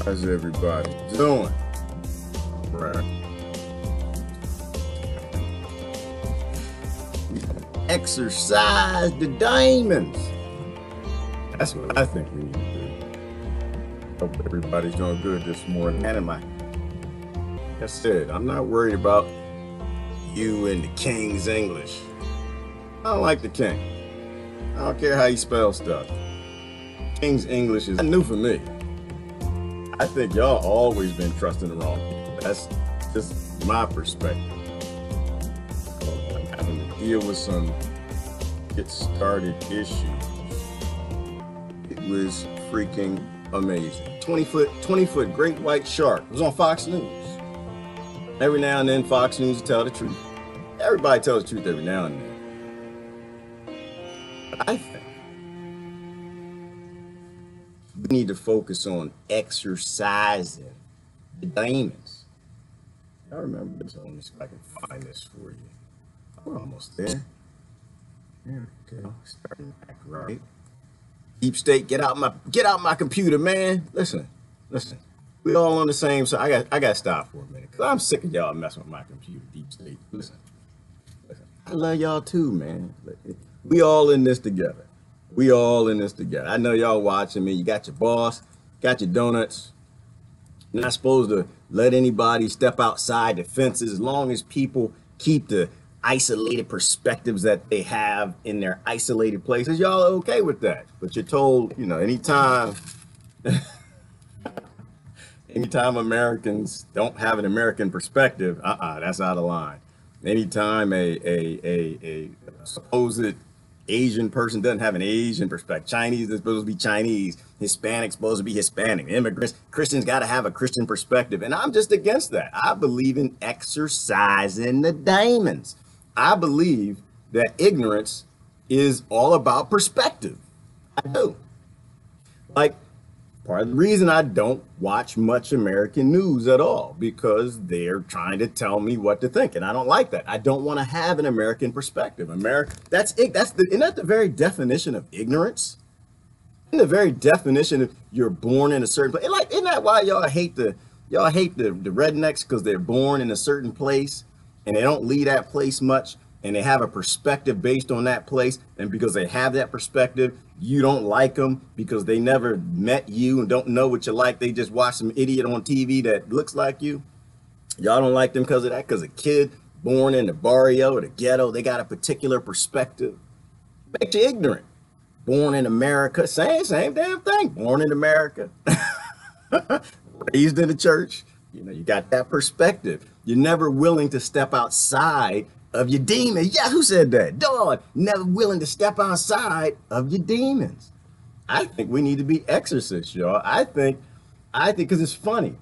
How's everybody doing? Right. Exorcise the demons. That's what I think we need to do. Hope everybody's doing good this morning. And like I said, I'm not worried about you and the King's English. I don't like the King. I don't care how you spell stuff. King's English is new for me. I think y'all always been trusting the wrong people. That's just my perspective. I'm having to deal with some get started issues. It was freaking amazing. 20-foot great white shark. It was on Fox News. Every now and then Fox News will tell the truth. Everybody tells the truth every now and then. But I think we need to focus on exorcising the demons. I remember this. Let me see if I can find this for you. We're almost there. There we go. Starting back right. Deep State, get out my computer, man. Listen. We all on the same side. I got to stop for a minute because I'm sick of y'all messing with my computer. Deep State. Listen. I love y'all too, man. We all in this together. We all in this together. I know y'all watching me. You got your boss, got your donuts. You're not supposed to let anybody step outside the fences as long as people keep the isolated perspectives that they have in their isolated places. Y'all are okay with that. But you're told, anytime Americans don't have an American perspective, that's out of line. Anytime a supposed Asian person doesn't have an Asian perspective. Chinese is supposed to be Chinese. Hispanic supposed to be Hispanic. Immigrants, Christians got to have a Christian perspective. And I'm just against that. I believe in exorcising the demons. I believe that ignorance is all about perspective. I do. Like, part of the reason I don't watch much American news at all, because they're trying to tell me what to think, and I don't like that. I don't want to have an American perspective. Isn't that the very definition of ignorance? In the very definition of you're born in a certain place. Isn't that why y'all hate the rednecks? Because they're born in a certain place and they don't leave that place much, and they have a perspective based on that place, and because they have that perspective, you don't like them because they never met you and don't know what you like. They just watch some idiot on TV that looks like you. Y'all don't like them because of that, because a kid born in the barrio or the ghetto, they got a particular perspective. Makes you ignorant. Born in America, same damn thing. Born in America, raised in the church. You got that perspective. You're never willing to step outside of your demons. Yeah, who said that? Dawn. Never willing to step outside of your demons. I think we need to be exorcists, y'all. I think because it's funny.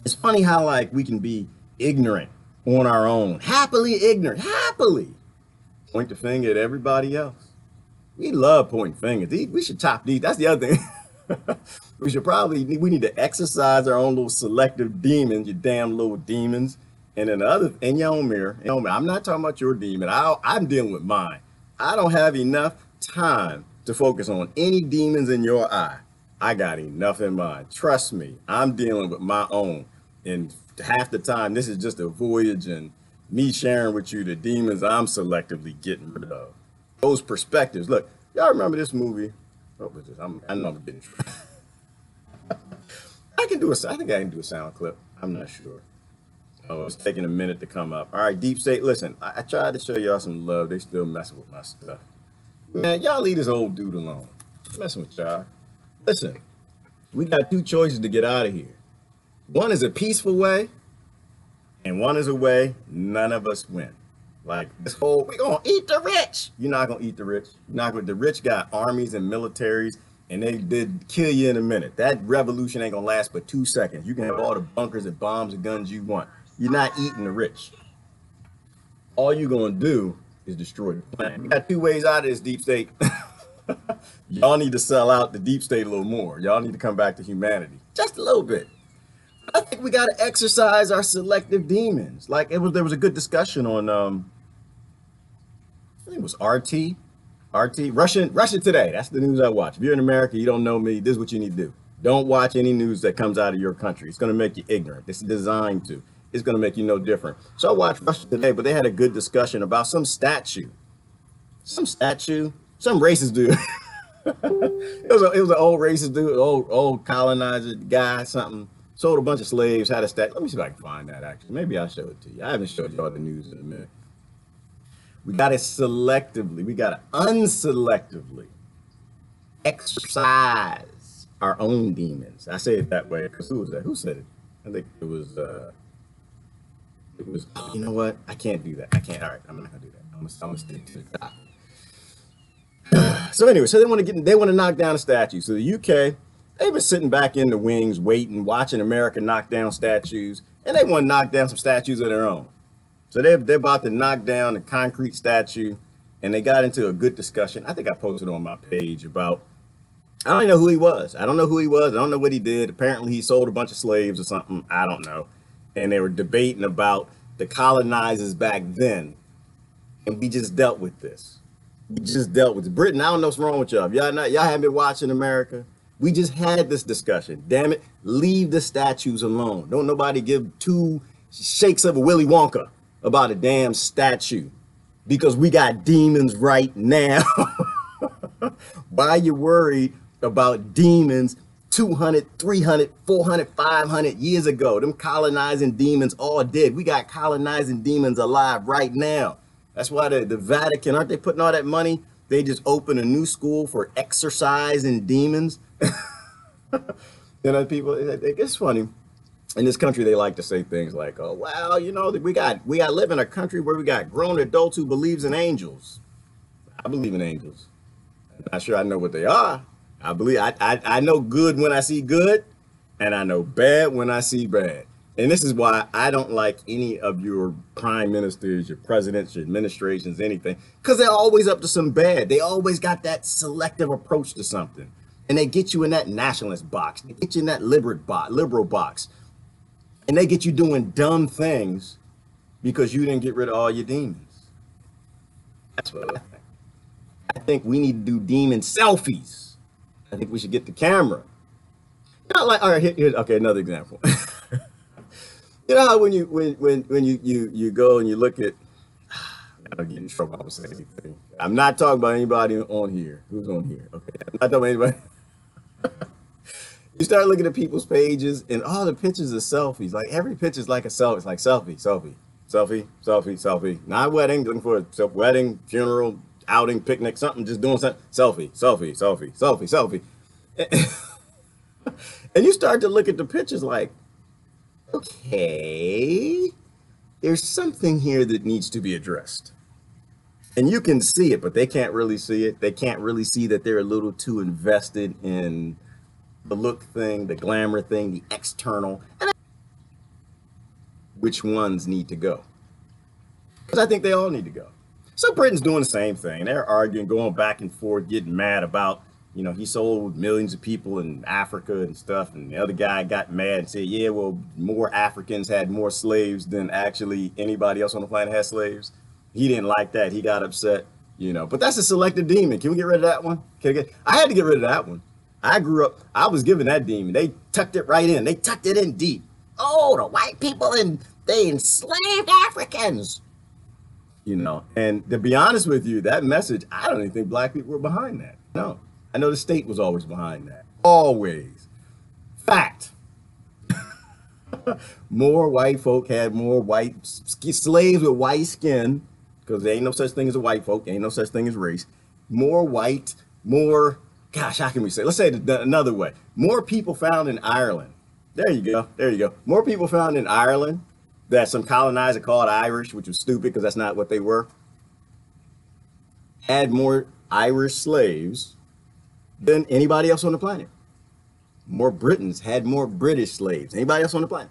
It's funny how we can be ignorant on our own, happily ignorant, happily point the finger at everybody else. We love pointing fingers. We should top these. That's the other thing. we need to exercise our own little selective demons, you damn little demons. And then in your own mirror, I'm not talking about your demon. I'm dealing with mine. I don't have enough time to focus on any demons in your eye. I got enough in mine. Trust me, I'm dealing with my own. And half the time, this is just a voyage and me sharing with you the demons I'm selectively getting rid of. Those perspectives. Look, y'all remember this movie? What was this? I know I'm getting I think I can do a sound clip. I'm not sure. Oh, it's taking a minute to come up. All right, Deep State, listen, I tried to show y'all some love. They still messing with my stuff. Man, y'all leave this old dude alone. I'm messing with y'all. Listen, we got two choices to get out of here. One is a peaceful way, and one is a way none of us win. Like this whole, we're going to eat the rich. You're not going to eat the rich. The rich got armies and militaries, and they did kill you in a minute. That revolution ain't going to last but 2 seconds. You can have all the bunkers and bombs and guns you want. You're not eating the rich. All you're going to do is destroy the planet. We got two ways out of this, Deep State. Y'all need to sell out the Deep State a little more. Y'all need to come back to humanity. Just a little bit. I think we got to exercise our selective demons. There was a good discussion on, I think it was RT, Russia Today. That's the news I watch. If you're in America, you don't know me, this is what you need to do. Don't watch any news that comes out of your country. It's going to make you ignorant. It's designed to. It's going to make you no different. So I watched Russia Today, but they had a good discussion about some statue. Some racist dude. It was an old racist dude, old colonizer guy, something. Sold a bunch of slaves, had a statue. Let me see if I can find that actually. Maybe I'll show it to you. I haven't showed y'all the news in a minute. We got it selectively. We got to unselectively exorcise our own demons. I say it that way because who was that? Who said it? I think it was oh, you know what? I can't do that. I can't. All right, I'm not gonna do that. I'm gonna stick to the top. So anyway, so they want to knock down a statue. So the UK, they've been sitting back in the wings, waiting, watching America knock down statues, and they want to knock down some statues of their own. So they're about to knock down the concrete statue, and they got into a good discussion. I think I posted on my page about, I don't know who he was. I don't know who he was. I don't know what he did. Apparently he sold a bunch of slaves or something. I don't know. And they were debating about the colonizers back then. And we just dealt with this. We just dealt with it. Britain, I don't know what's wrong with y'all. Y'all haven't been watching America. We just had this discussion. Damn it. Leave the statues alone. Don't nobody give two shakes of a Willy Wonka about a damn statue. Because we got demons right now. Why are you worried about demons 200, 300, 400, 500 years ago? Them colonizing demons all dead. We got colonizing demons alive right now. That's why the Vatican, aren't they putting all that money? They just opened a new school for exorcising demons. You know, people, it's funny. In this country, they like to say things like, oh, well, you know, we got live in a country where we got grown adults who believes in angels. I believe in angels. I'm not sure I know what they are. I know good when I see good, and I know bad when I see bad. And this is why I don't like any of your prime ministers, your presidents, your administrations, anything, because they're always up to some bad. They always got that selective approach to something. And they get you in that nationalist box. They get you in that liberal box. And they get you doing dumb things because you didn't get rid of all your demons. That's what I think. I think we need to do demon selfies. I think we should get the camera. Not like, all right, okay, another example. You know how when you go and you look at, I don't get in trouble. I would say anything. I'm not talking about anybody on here. Who's on here? Okay, I'm not talking about anybody. You start looking at people's pages and all the pictures are selfies. Like every picture is like a selfie. It's like selfie, selfie, selfie, selfie, selfie. Not wedding, looking for a wedding, funeral, outing, picnic, something, just doing something. Selfie, selfie, selfie, selfie, selfie. And you start to look at the pictures like, okay, there's something here that needs to be addressed. And you can see it, but they can't really see it. They can't really see that they're a little too invested in the look thing, the glamour thing, the external. And which ones need to go? Because I think they all need to go. So Britain's doing the same thing. They're arguing, going back and forth, getting mad about, you know, he sold millions of people in Africa and stuff. And the other guy got mad and said, yeah, well, more Africans had more slaves than actually anybody else on the planet has slaves. He didn't like that. He got upset, you know, but that's a selective demon. Can we get rid of that one? I had to get rid of that one. I grew up, I was given that demon. They tucked it right in. They tucked it in deep. Oh, the white people, and they enslaved Africans. You know, and to be honest with you, that message, I don't even think black people were behind that. No. I know the state was always behind that. Always. Fact. More white folk had more white slaves with white skin, because there ain't no such thing as a white folk. There ain't no such thing as race. More white, more, gosh, how can we say? Let's say it another way. More people found in Ireland. There you go. There you go. More people found in Ireland that some colonizer called Irish, which was stupid because that's not what they were, had more Irish slaves than anybody else on the planet. More Britons had more British slaves than anybody else on the planet.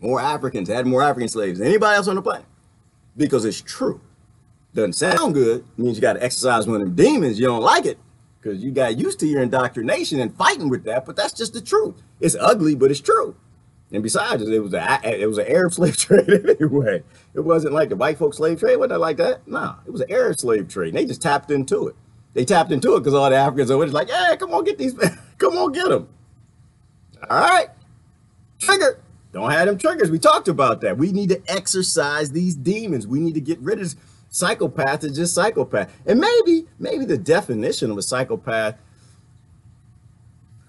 More Africans had more African slaves than anybody else on the planet. Because it's true. Doesn't sound good. It means you got to exercise one of them demons. You don't like it because you got used to your indoctrination and fighting with that. But that's just the truth. It's ugly, but it's true. And besides, it was an Arab slave trade anyway. It wasn't like the white folk slave trade. Wasn't like that? No, it was an Arab slave trade. And they just tapped into it. They tapped into it because all the Africans over there like, yeah, come on, get these, come on, get them. All right, trigger. Don't have them triggers. We talked about that. We need to exorcise these demons. We need to get rid of this psychopath is just psychopath. And maybe the definition of a psychopath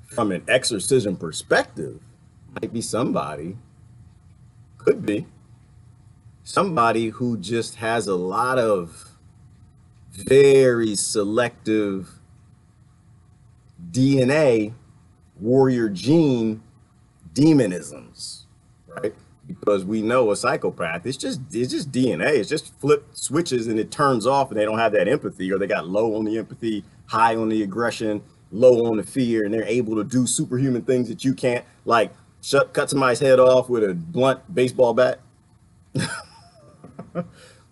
from an exorcism perspective might be could be somebody who just has a lot of very selective DNA, warrior gene demonisms, right? Because we know a psychopath, it's just DNA. It's just flip switches and it turns off and they don't have that empathy, or they got low on the empathy, high on the aggression, low on the fear, and they're able to do superhuman things that you can't, like cut somebody's head off with a blunt baseball bat.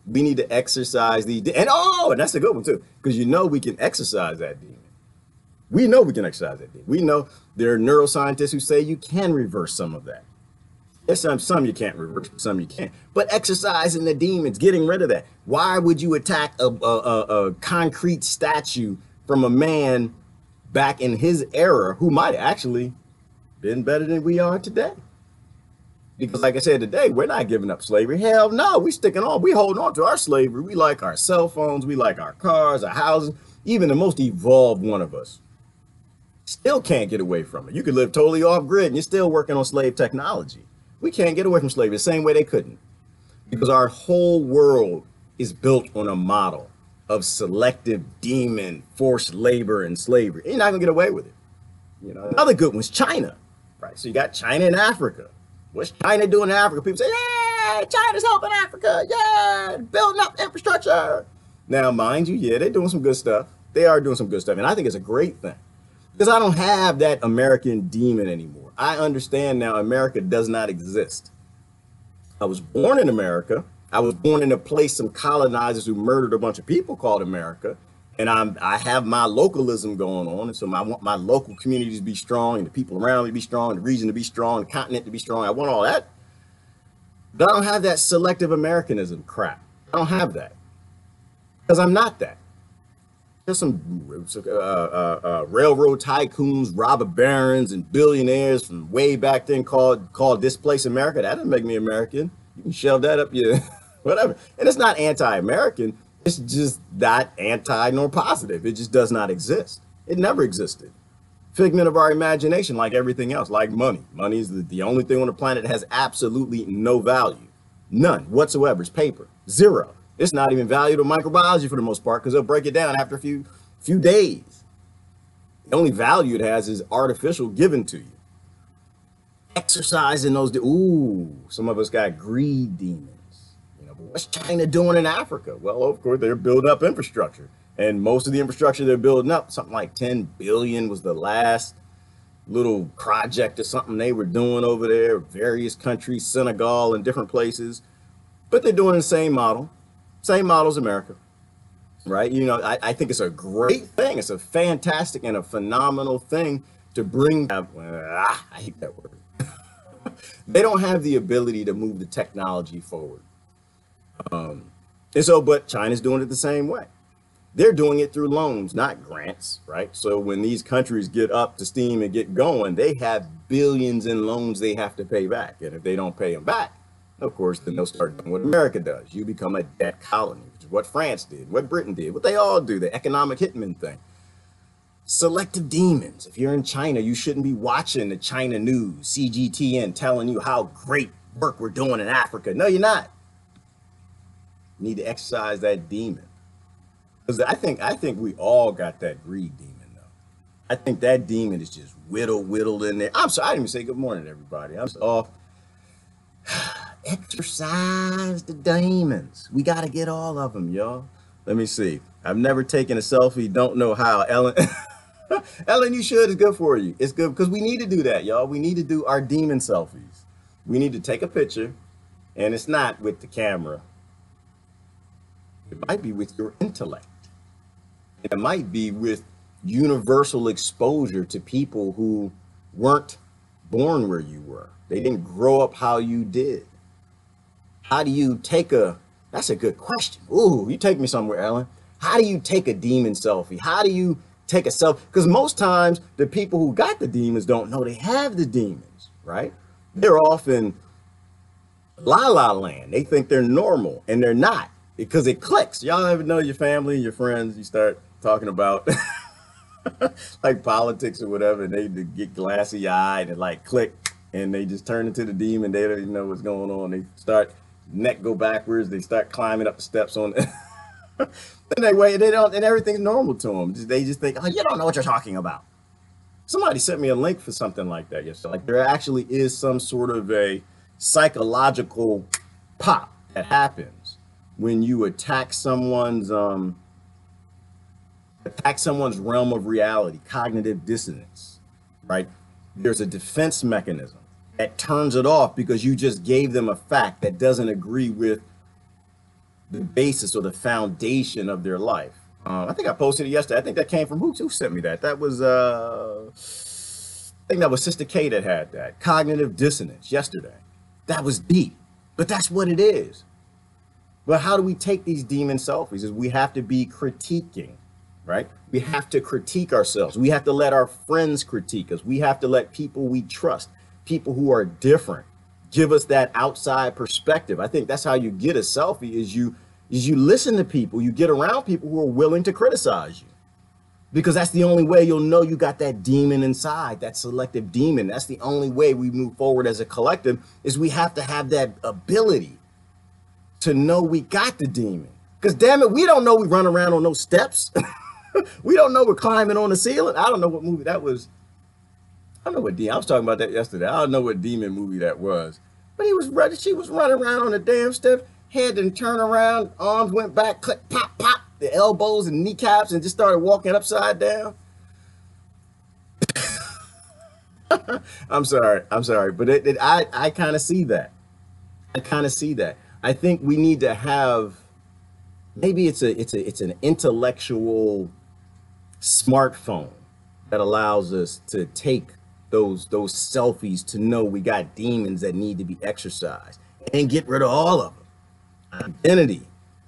We need to exercise these, and that's a good one too, because we can exercise that demon. We know we can exercise that demon. We know there are neuroscientists who say you can reverse some of that. There's some you can't reverse, some you can't. But exercising the demons, getting rid of that. Why would you attack a concrete statue from a man back in his era who might actually been better than we are today? Because like I said today, we're not giving up slavery. Hell no, we holding on to our slavery. We like our cell phones, we like our cars, our houses. Even the most evolved one of us still can't get away from it. You could live totally off grid and you're still working on slave technology. We can't get away from slavery the same way they couldn't. Because our whole world is built on a model of selective demon, forced labor, and slavery. You're not gonna get away with it. Another good one's China, right? So you got China and Africa. What's China doing in Africa? People say, yeah, China's helping Africa. Yeah, building up infrastructure. Now, mind you, yeah, they're doing some good stuff. They are doing some good stuff. And I think it's a great thing because I don't have that American demon anymore. I understand now America does not exist. I was born in America. I was born in a place, some colonizers who murdered a bunch of people called America. And I have my localism going on. And so I want my local communities to be strong and the people around me to be strong, the region to be strong, the continent to be strong. I want all that. But I don't have that selective Americanism crap. I don't have that because I'm not that. There's some railroad tycoons, robber barons, and billionaires from way back then called Displace America. That doesn't make me American. You can shove that up your whatever. And it's not anti-American. It's just not anti nor positive. It just does not exist. It never existed. Figment of our imagination, like everything else, like money. Money is the only thing on the planet that has absolutely no value. None whatsoever. It's paper. Zero. It's not even valued in microbiology for the most part because they'll break it down after a few days. The only value it has is artificial given to you. Exercising those, some of us got greed demons. What's China doing in Africa? Well, of course, they're building up infrastructure. And most of the infrastructure they're building up, something like 10 billion was the last little project or something they were doing over there, various countries, Senegal and different places. But they're doing the same model as America, right? I think it's a great thing. It's a fantastic and a phenomenal thing to bring. I hate that word. They don't have the ability to move the technology forward. But China's doing it the same way. They're doing it through loans, not grants, right? So when these countries get up to steam and get going, they have billions in loans they have to pay back. And if they don't pay them back, of course, then they'll start doing what America does. You become a debt colony, which is what France did, what Britain did, what they all do, the economic hitman thing. Selective demons. If you're in China, you shouldn't be watching the China news, CGTN, telling you how great work we're doing in Africa. No, you're not. Need to exercise that demon, because I think we all got that greed demon though. I think that demon is just whittled in there. I'm sorry, I didn't even say good morning to everybody. I'm off. Exercise the demons. We got to get all of them, y'all. Let me see. I've never taken a selfie. Don't know how. Ellen, Ellen, you should. It's good for you. It's good because we need to do that, y'all. We need to do our demon selfies. We need to take a picture, and it's not with the camera. It might be with your intellect. It might be with universal exposure to people who weren't born where you were. They didn't grow up how you did. How do you take that's a good question. Ooh, you take me somewhere, Ellen. How do you take a demon selfie? How do you take a self, because most times the people who got the demons don't know they have the demons, right? They're often la la land. They think they're normal and they're not, because it clicks. Y'all ever know your family and your friends, you start talking about like politics or whatever, and they get glassy eyed and like click, and they just turn into the demon. They don't even know what's going on. They start neck go backwards. They start climbing up the steps on. And they wait. They don't, and everything's normal to them. They just think, oh, you don't know what you're talking about. Somebody sent me a link for something like that yesterday. Like there actually is some sort of a psychological pop that happens when you attack someone's realm of reality, cognitive dissonance, right? There's a defense mechanism that turns it off because you just gave them a fact that doesn't agree with the basis or the foundation of their life. I think I posted it yesterday. I think that came from who sent me that? That was I think that was Sister K that had that cognitive dissonance yesterday. That was deep, but that's what it is. But how do we take these demon selfies? Is we have to be critiquing, right? We have to critique ourselves. We have to let our friends critique us. We have to let people we trust, people who are different, give us that outside perspective. I think that's how you get a selfie, is you listen to people, you get around people who are willing to criticize you. Because that's the only way you'll know you got that demon inside, that selective demon. That's the only way we move forward as a collective, is we have to have that ability to know we got the demon. Because damn it, we don't know we run around on those steps. We don't know we're climbing on the ceiling. I don't know what movie that was. I don't know what demon. I was talking about that yesterday. I don't know what demon movie that was. But he was ready. She was running around on the damn steps. Head didn't turn around. Arms went back. Click, pop, pop. The elbows and kneecaps, and just started walking upside down. I'm sorry. But I kind of see that. I think we need to have, maybe it's an intellectual smartphone that allows us to take those selfies to know we got demons that need to be exorcised and get rid of all of them. Identity.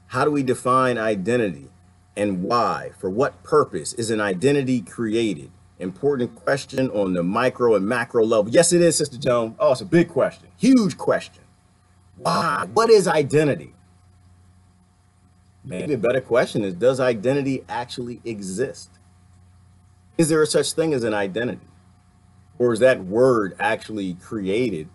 How do we define identity, and why? For what purpose is an identity created? Important question on the micro and macro level. Yes, it is, Sister Joan. Oh, it's a big question, huge question. Why? What is identity? Maybe a better question is, does identity actually exist? Is there a such thing as an identity? Or is that word actually created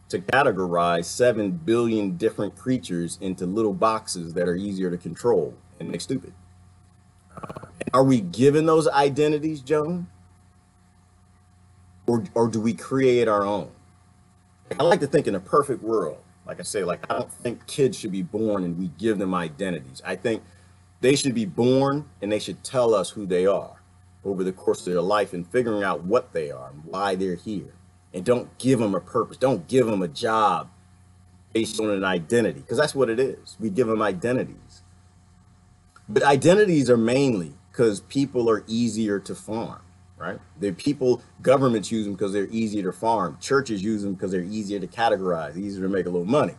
to categorize 7 billion different creatures into little boxes that are easier to control and make stupid? Are we given those identities, Joan? Or do we create our own? I like to think in a perfect world. Like I say, like, I don't think kids should be born and we give them identities. I think they should be born and they should tell us who they are over the course of their life, and figuring out what they are and why they're here. And don't give them a purpose. Don't give them a job based on an identity, because that's what it is. We give them identities. But identities are mainly because people are easier to farm, right? Governments use them because they're easier to farm. Churches use them because they're easier to categorize, easier to make a little money.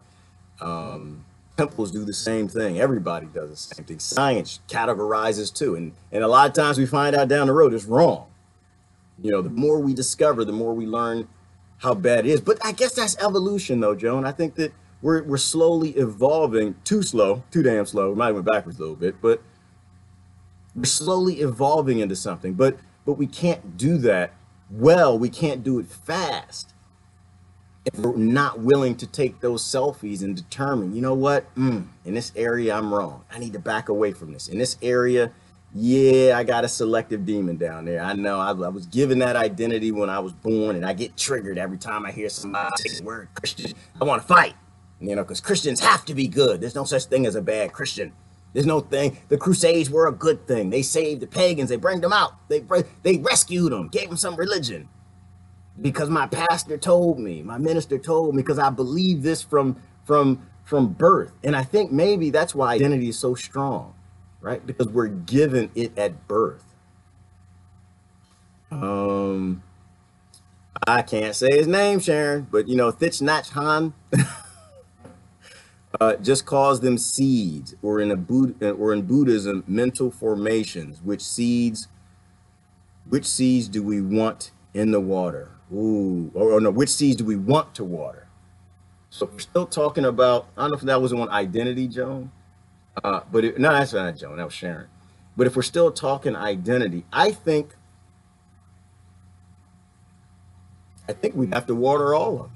Temples do the same thing. Everybody does the same thing. Science categorizes too. And a lot of times we find out down the road it's wrong. You know, the more we discover, the more we learn how bad it is. But I guess that's evolution though, Joan. I think that we're slowly evolving, too damn slow. We might have went backwards a little bit, but we're slowly evolving into something. But we can't do that well. We can't do it fast if we're not willing to take those selfies and determine, you know what, in this area I'm wrong. I need to back away from this. In this area, yeah, I got a selective demon down there. I know I was given that identity when I was born, and I get triggered every time I hear somebody say the word Christian. I want to fight, you know, because Christians have to be good. There's no such thing as a bad Christian. There's no thing. The Crusades were a good thing. They saved the pagans. They bring them out. They rescued them, gave them some religion. Because my pastor told me, my minister told me, because I believe this from birth. And I think maybe that's why identity is so strong, right? Because we're given it at birth. I can't say his name, Sharon, but you know, Thich Nhat Hanh just calls them seeds, or in Buddhism, mental formations, which seeds Which seeds do we want in the water? Ooh, or no, which seeds do we want to water? So we're still talking about, I don't know if that was on identity, Joan, no, that's not Joan, that was Sharon. But if we're still talking identity, I think we'd have to water all of them.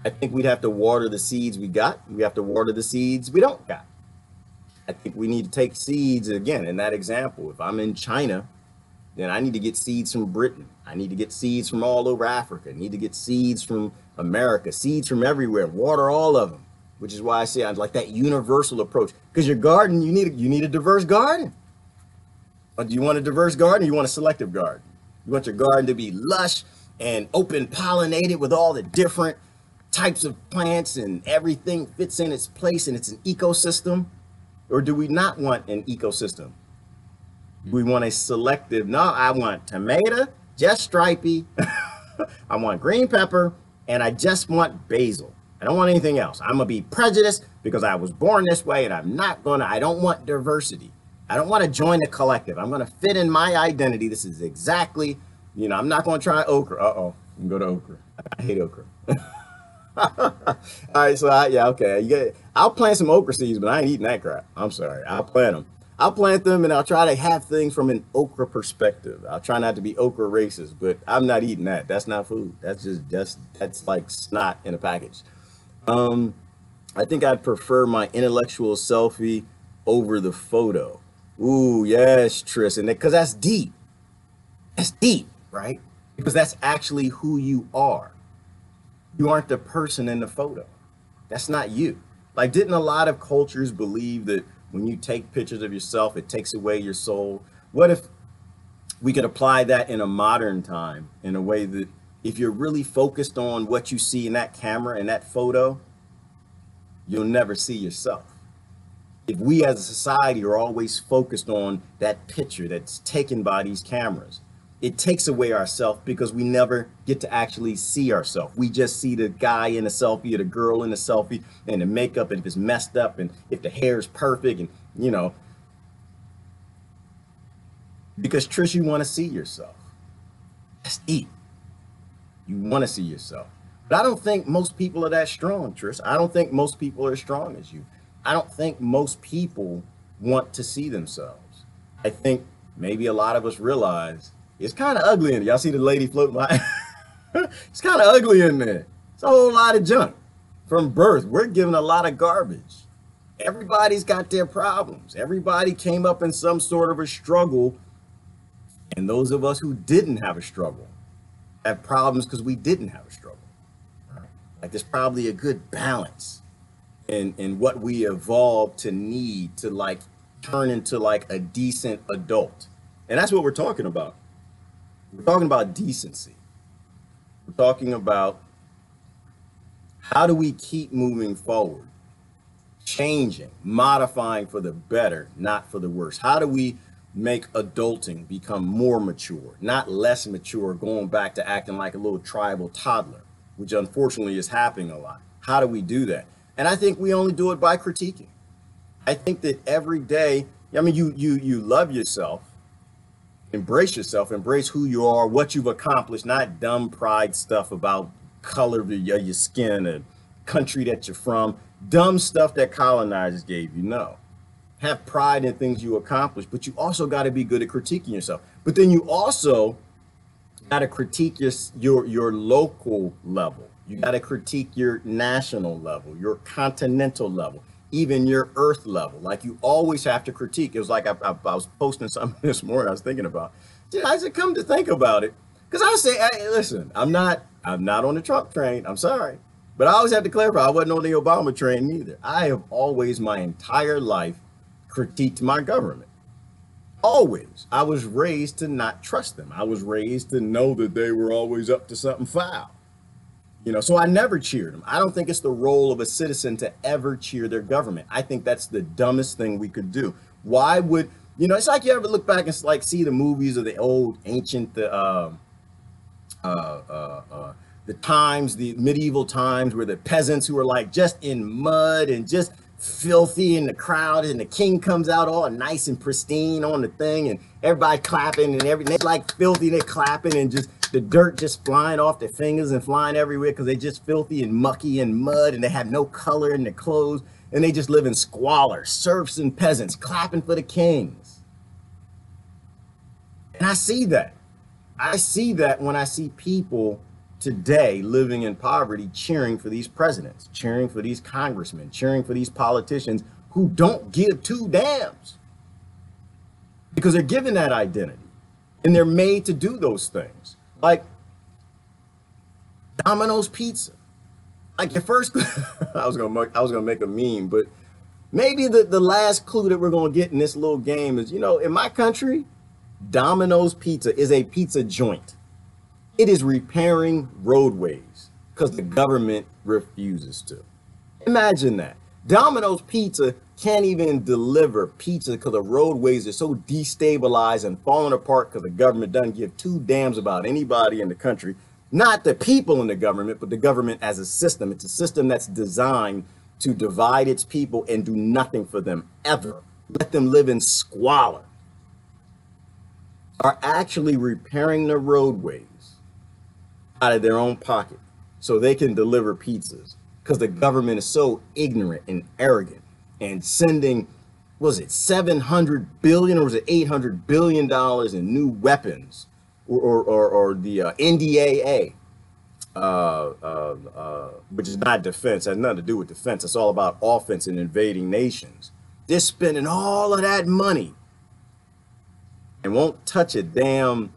I think we'd have to water the seeds we got. We have to water the seeds we don't got. I think we need to take seeds again in that example. If I'm in China, then I need to get seeds from Britain. I need to get seeds from all over Africa. I need to get seeds from America, seeds from everywhere, water all of them, which is why I say I'd like that universal approach. Because your garden, you need a diverse garden. Do you want a diverse garden or you want a selective garden? You want your garden to be lush and open pollinated with all the different types of plants and everything fits in its place and it's an ecosystem? Or do we not want an ecosystem? We want a selective. No, I want tomato, just stripey. I want green pepper, and I just want basil. I don't want anything else. I'm gonna be prejudiced because I was born this way, and I don't want diversity. I don't want to join the collective. I'm gonna fit in my identity. This is exactly, I'm not gonna try okra. Uh-oh, you can go to okra. I hate okra. All right, so yeah, okay. I'll plant some okra seeds, but I ain't eating that crap. I'm sorry. I'll plant them. I'll plant them and I'll try to have things from an okra perspective. I'll try not to be okra racist, but I'm not eating that. That's not food. That's like snot in a package. I think I'd prefer my intellectual selfie over the photo. Ooh, yes, Tristan, because that's deep. That's deep, right? Because that's actually who you are. You aren't the person in the photo. That's not you. Like, didn't a lot of cultures believe that when you take pictures of yourself, it takes away your soul? What if we could apply that in a modern time in a way that if you're really focused on what you see in that camera and that photo, you'll never see yourself. If we as a society are always focused on that picture that's taken by these cameras, it takes away ourself because we never get to actually see ourselves. We just see the guy in a selfie or the girl in a selfie and the makeup, and if it's messed up and if the hair is perfect and, because Trish, you want to see yourself. That's deep. You want to see yourself. But I don't think most people are that strong, Trish. I don't think most people are as strong as you. I don't think most people want to see themselves. I think maybe a lot of us realize it's kind of ugly in there. Y'all see the lady floating by? It's kind of ugly in there. It's a whole lot of junk. From birth, we're given a lot of garbage. Everybody's got their problems. Everybody came up in some sort of a struggle. And those of us who didn't have a struggle have problems because we didn't have a struggle. Like, there's probably a good balance in what we evolved to need to like turn into like a decent adult. And that's what we're talking about. We're talking about decency. We're talking about how do we keep moving forward, changing, modifying for the better, not for the worse. How do we make adulting become more mature, not less mature, going back to acting like a little tribal toddler, which unfortunately is happening a lot. How do we do that? And I think we only do it by critiquing. I think that every day, you love yourself, embrace yourself, embrace who you are, what you've accomplished, not dumb pride stuff about color of your skin and country that you're from, dumb stuff that colonizers gave you. No. Have pride in things you accomplished, but you also got to be good at critiquing yourself. But then you also got to critique your local level. You got to critique your national level, your continental level, even your earth level. Like, you always have to critique. It was like I was posting something this morning I was thinking about. I said, come to think about it. Because I say, hey, listen, I'm not on the Trump train. I'm sorry. But I always have to clarify, I wasn't on the Obama train either. I have always, my entire life, critiqued my government. Always. I was raised to not trust them. I was raised to know that they were always up to something foul. So I never cheered them. I don't think it's the role of a citizen to ever cheer their government. I think that's the dumbest thing we could do. Why would, it's like you ever look back and like see the movies of the old ancient, the times, the medieval times, where the peasants who were like just in mud and just filthy in the crowd, and the king comes out all nice and pristine on the thing, and everybody clapping and everything. It's like filthy, they're clapping and just the dirt just flying off their fingers and flying everywhere because they're just filthy and mucky and mud and they have no color in their clothes and they just live in squalor, serfs and peasants clapping for the kings. And I see that. I see that when I see people today living in poverty cheering for these presidents, cheering for these congressmen, cheering for these politicians who don't give two damns because they're given that identity and they're made to do those things. Like Domino's Pizza. Like your first, I was gonna make a meme, but maybe the last clue that we're gonna get in this little game is, in my country, Domino's Pizza is a pizza joint. It is repairing roadways because the government refuses to. Imagine that. Domino's Pizza can't even deliver pizza because the roadways are so destabilized and falling apart because the government doesn't give two damns about anybody in the country. Not the people in the government, but the government as a system. It's a system that's designed to divide its people and do nothing for them ever. Let them live in squalor. Are actually repairing the roadways out of their own pocket so they can deliver pizzas because the government is so ignorant and arrogant and sending, was it 700 billion or was it 800 billion dollars in new weapons or the NDAA, which is not defense, has nothing to do with defense. It's all about offense and invading nations. They're spending all of that money and won't touch a damn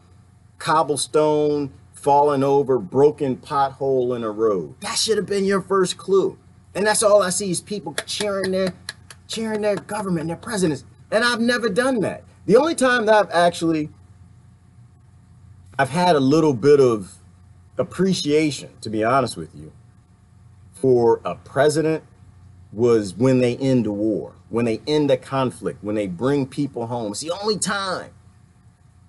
cobblestone, falling over, broken pothole in a road. That should have been your first clue. And that's all I see is people cheering their government, their presidents. And I've never done that. The only time that I've had a little bit of appreciation, to be honest with you, for a president was when they end a war, when they end a conflict, when they bring people home. It's the only time.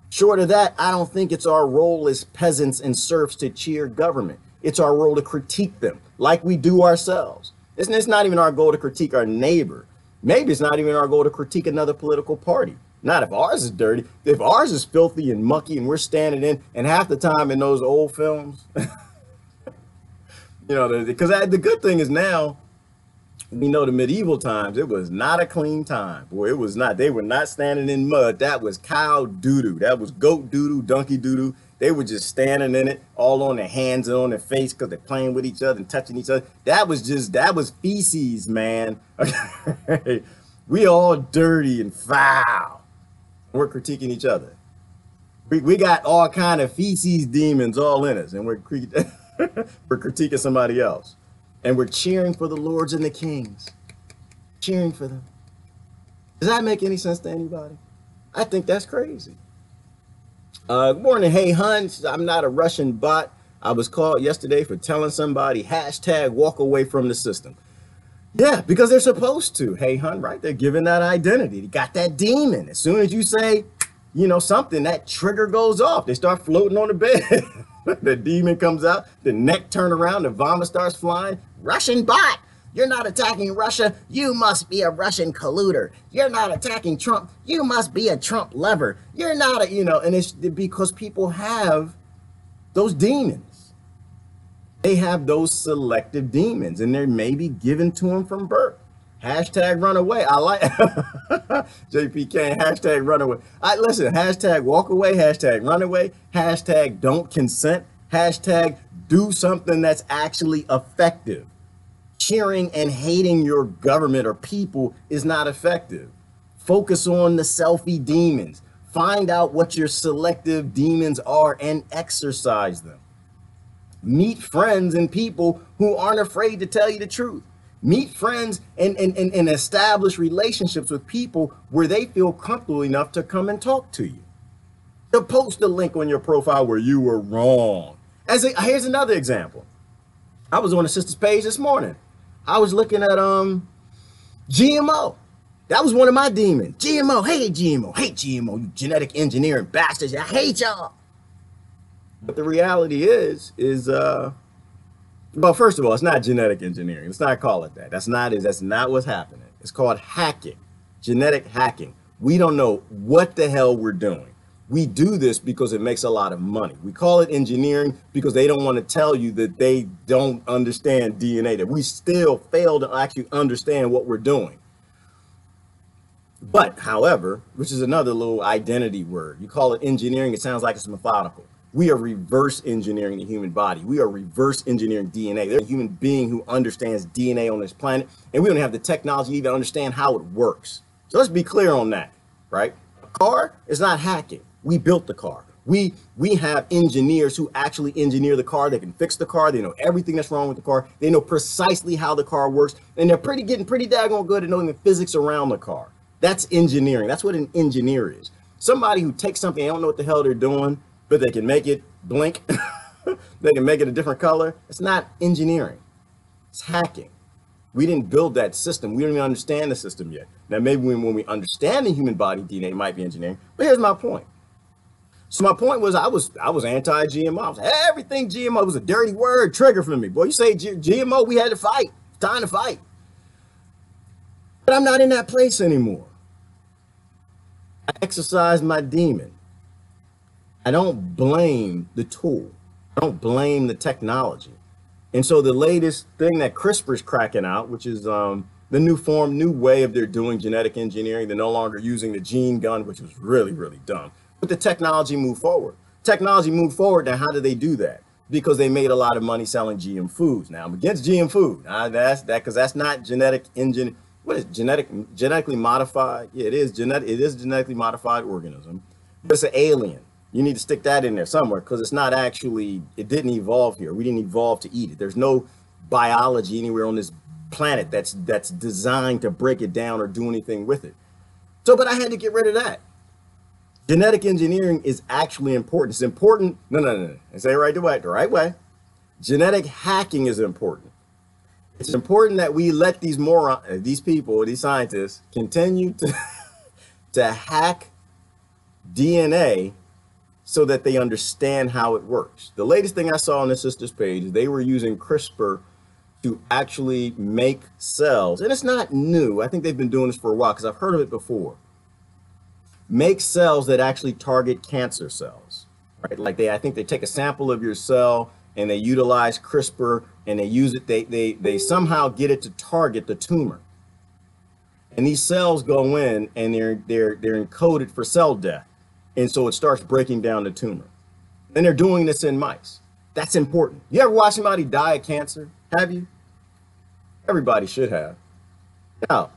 Short of that, I don't think it's our role as peasants and serfs to cheer government. It's our role to critique them like we do ourselves. It's not even our goal to critique our neighbor. Maybe it's not even our goal to critique another political party. Not if ours is dirty. If ours is filthy and mucky and we're standing in, and half the time in those old films, because the good thing is now, we know the medieval times, it was not a clean time. Boy, it was not. They were not standing in mud. That was cow doo-doo. That was goat doo-doo, donkey doo-doo. They were just standing in it, all on their hands and on their face because they're playing with each other and touching each other. That was feces, man. We all dirty and foul. We're critiquing each other. We got all kind of feces demons all in us, and we're critiquing somebody else. And we're cheering for the lords and the kings. Cheering for them. Does that make any sense to anybody? I think that's crazy. Good morning, hey hun. I'm not a Russian bot. I was called yesterday for telling somebody hashtag walk away from the system. Yeah, because they're supposed to. Hey hun, right? They're giving that identity. They got that demon. As soon as you say, something, that trigger goes off. They start floating on the bed. The demon comes out, the neck turn around, the vomit starts flying. Russian bot, you're not attacking Russia. You must be a Russian colluder. You're not attacking Trump. You must be a Trump lover. You're not and it's because people have those demons. They have those selective demons and they're maybe given to them from birth. Hashtag run away. I like JPK, hashtag run away. Listen, hashtag walk away, hashtag run away, hashtag don't consent, hashtag do something that's actually effective. Cheering and hating your government or people is not effective. Focus on the selfie demons. Find out what your selective demons are and exorcise them. Meet friends and people who aren't afraid to tell you the truth. Meet friends and establish relationships with people where they feel comfortable enough to come and talk to you. To post a link on your profile where you were wrong. Here's another example. I was on a sister's page this morning. I was looking at GMO. That was one of my demons. GMO, hate GMO, you genetic engineering bastards. I hate y'all. But the reality is well, first of all, it's not genetic engineering. Let's not call it that. That's not what's happening. It's called hacking, genetic hacking. We don't know what the hell we're doing. We do this because it makes a lot of money. We call it engineering because they don't want to tell you that they don't understand DNA, that we still fail to actually understand what we're doing. But, however, which is another little identity word, you call it engineering, it sounds like it's methodical. We are reverse engineering the human body. We are reverse engineering DNA. There's a human being who understands DNA on this planet, and we don't have the technology to even understand how it works. So let's be clear on that, right? A car is not hacking. We built the car. We have engineers who actually engineer the car. They can fix the car. They know everything that's wrong with the car. They know precisely how the car works, and they're getting pretty daggone good at knowing the physics around the car. That's engineering. That's what an engineer is. Somebody who takes something, they don't know what the hell they're doing, but they can make it blink. They can make it a different color. It's not engineering. It's hacking. We didn't build that system. We don't even understand the system yet. Now, maybe when we understand the human body, DNA might be engineering. But here's my point. So my point was I was anti-GMO. I was everything GMO was a dirty word trigger for me. Boy, you say GMO, we had to fight. Time to fight. But I'm not in that place anymore. I exercise my demon. I don't blame the tool. I don't blame the technology. And so the latest thing that CRISPR is cracking out, which is the new way of their doing genetic engineering, they're no longer using the gene gun, which was really, really dumb. But the technology moved forward. Technology moved forward. Now, how did they do that? Because they made a lot of money selling GM foods. Now, I'm against GM food. Because that's not genetic engineering. What is genetically modified? Yeah, it is genetically modified organism. But it's an alien. You need to stick that in there somewhere because it's not actually, it didn't evolve here. We didn't evolve to eat it. There's no biology anywhere on this planet that's designed to break it down or do anything with it. So, but I had to get rid of that. Genetic engineering is actually important. It's important. No. I say it the right way. Genetic hacking is important. It's important that we let these people, these scientists, continue to hack DNA so that they understand how it works. The latest thing I saw on the sister's page, they were using CRISPR to actually make cells. And it's not new. I think they've been doing this for a while because I've heard of it before. Make cells that actually target cancer cells, right? Like I think they take a sample of your cell and they utilize CRISPR and they use it, they somehow get it to target the tumor. And these cells go in and they're encoded for cell death. And so it starts breaking down the tumor. And they're doing this in mice. That's important. You ever watch somebody die of cancer? Have you? Everybody should have. Now,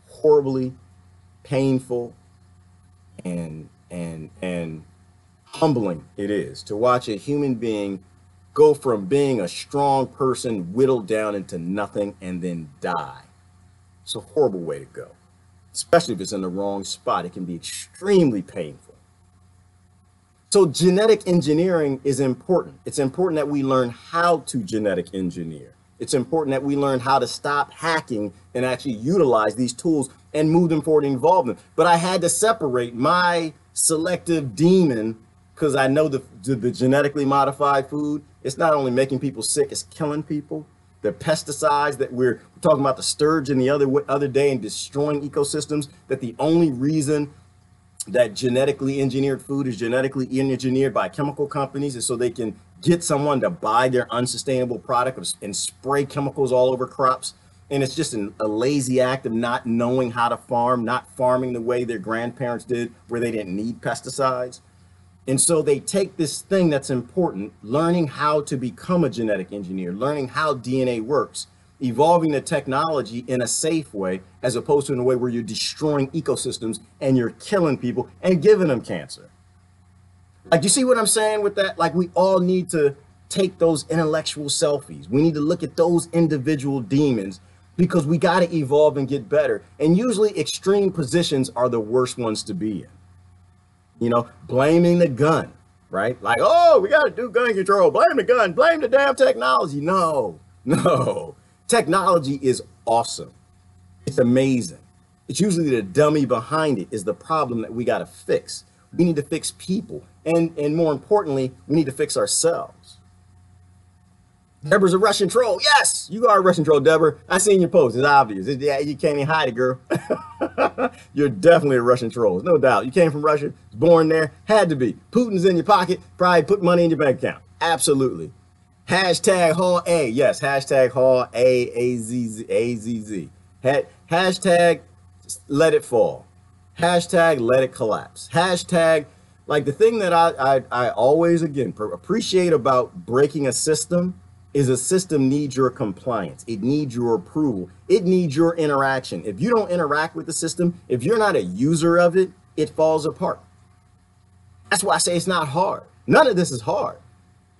horribly painful and humbling it is to watch a human being go from being a strong person whittled down into nothing and then die. It's a horrible way to go, especially if it's in the wrong spot. It can be extremely painful. So genetic engineering is important. It's important that we learn how to genetic engineer. It's important that we learn how to stop hacking and actually utilize these tools and move them forward and evolve them. But I had to separate my selective demon because I know the genetically modified food, it's not only making people sick, it's killing people. The pesticides that we're talking about, the sturgeon the other day and destroying ecosystems, that the only reason that genetically engineered food is genetically engineered by chemical companies is so they can get someone to buy their unsustainable product and spray chemicals all over crops. And it's just a lazy act of not knowing how to farm, not farming the way their grandparents did, where they didn't need pesticides. And so they take this thing that's important, learning how to become a genetic engineer, learning how DNA works, evolving the technology in a safe way, as opposed to in a way where you're destroying ecosystems and you're killing people and giving them cancer. Like, you see what I'm saying with that? Like, we all need to take those intellectual selfies. We need to look at those individual demons because we got to evolve and get better. And usually extreme positions are the worst ones to be in. You know, blaming the gun, right? Like, oh, we got to do gun control. Blame the gun. Blame the damn technology. No. Technology is awesome. It's amazing. It's usually the dummy behind it is the problem that we got to fix. We need to fix people. And more importantly, we need to fix ourselves. Deborah's a Russian troll. Yes, you are a Russian troll, Deborah. I seen your post. It's obvious. Yeah, you can't even hide it, girl. You're definitely a Russian troll. No doubt. You came from Russia, was born there, had to be. Putin's in your pocket, probably put money in your bank account. Absolutely. Hashtag Hall A. Yes, hashtag Hall A-A-Z-Z. Hashtag let it fall. Hashtag let it collapse. Hashtag, like the thing that I always, again, appreciate about breaking a system is a system needs your compliance. It needs your approval. It needs your interaction. If you don't interact with the system, if you're not a user of it, it falls apart. That's why I say it's not hard. None of this is hard.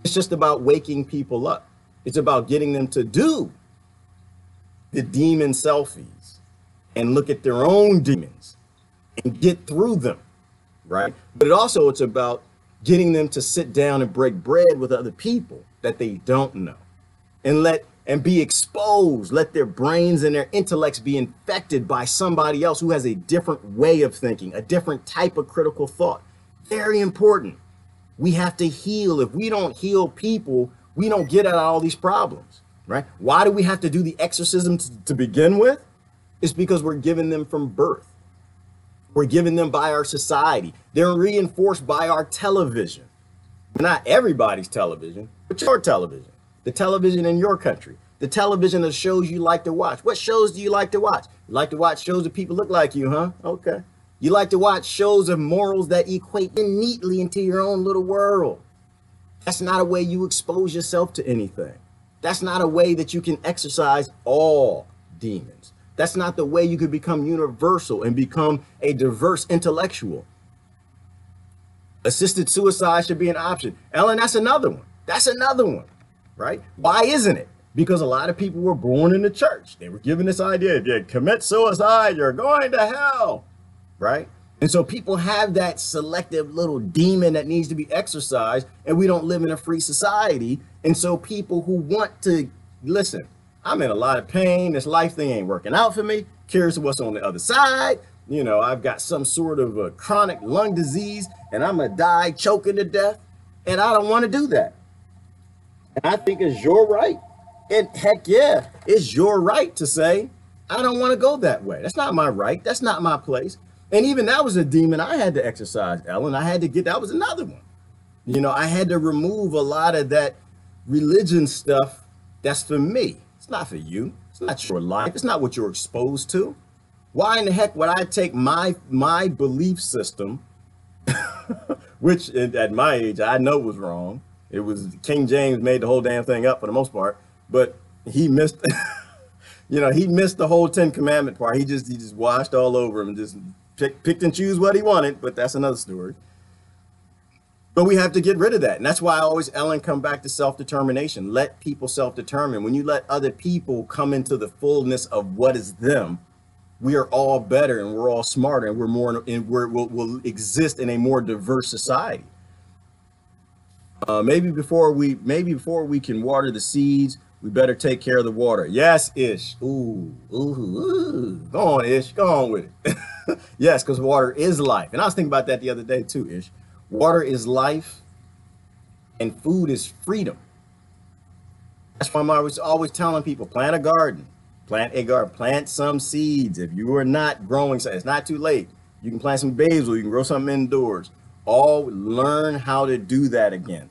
It's just about waking people up. It's about getting them to do the demon selfies and look at their own demons and get through them, right? But it's about getting them to sit down and break bread with other people that they don't know and be exposed, let their brains and their intellects be infected by somebody else who has a different way of thinking, a different type of critical thought. Very important. We have to heal. If we don't heal people, we don't get at all these problems, right? Why do we have to do the exorcism to begin with? It's because we're giving them from birth. We're given them by our society. They're reinforced by our television. Not everybody's television, but your television. The television in your country. The television of shows you like to watch. What shows do you like to watch? You like to watch shows that people look like you, huh? Okay. You like to watch shows of morals that equate neatly into your own little world. That's not a way you expose yourself to anything. That's not a way that you can exorcise all demons. That's not the way you could become universal and become a diverse intellectual. Assisted suicide should be an option. Ellen, that's another one. That's another one, right? Why isn't it? Because a lot of people were born in the church. They were given this idea, if you commit suicide, you're going to hell, right? And so people have that selective little demon that needs to be exorcised, and we don't live in a free society. And so people who want to, listen, I'm in a lot of pain. This life thing ain't working out for me. Curious what's on the other side. You know, I've got some sort of a chronic lung disease and I'm going to die choking to death. And I don't want to do that. And I think it's your right. And heck yeah, it's your right to say, I don't want to go that way. That's not my right. That's not my place. And even that was a demon I had to exercise, Ellen. I had to that was another one. You know, I had to remove a lot of that religion stuff that's for me. It's not for you. It's not your life. It's not what you're exposed to. Why in the heck would I take my belief system, which at my age, I know was wrong. It was King James made the whole damn thing up for the most part, but he missed, you know, he missed the whole 10 commandment part. He just washed all over him and just picked and choose what he wanted, but that's another story. But we have to get rid of that. And that's why I always, Ellen, come back to self-determination. Let people self-determine. When you let other people come into the fullness of what is them, we are all better and we're all smarter and we're more, and we'll exist in a more diverse society. Maybe before we can water the seeds, we better take care of the water. Yes, Ish. Ooh. Go on, Ish. Go on with it. Yes, because water is life. And I was thinking about that the other day too, Ish. Water is life and food is freedom. That's why I'm always telling people, plant a garden, plant some seeds. If you are not growing, it's not too late. You can plant some basil, you can grow something indoors. Learn how to do that again.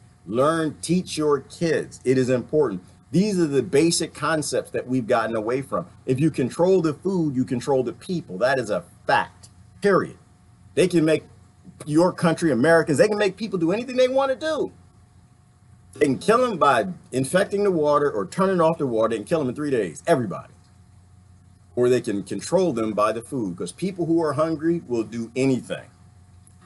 Teach your kids. It is important. These are the basic concepts that we've gotten away from. If you control the food, you control the people. That is a fact, period. They can make your country, Americans, they can make people do anything they want to do. They can kill them by infecting the water or turning off the water. They can kill them in 3 days, everybody. Or they can control them by the food, because people who are hungry will do anything,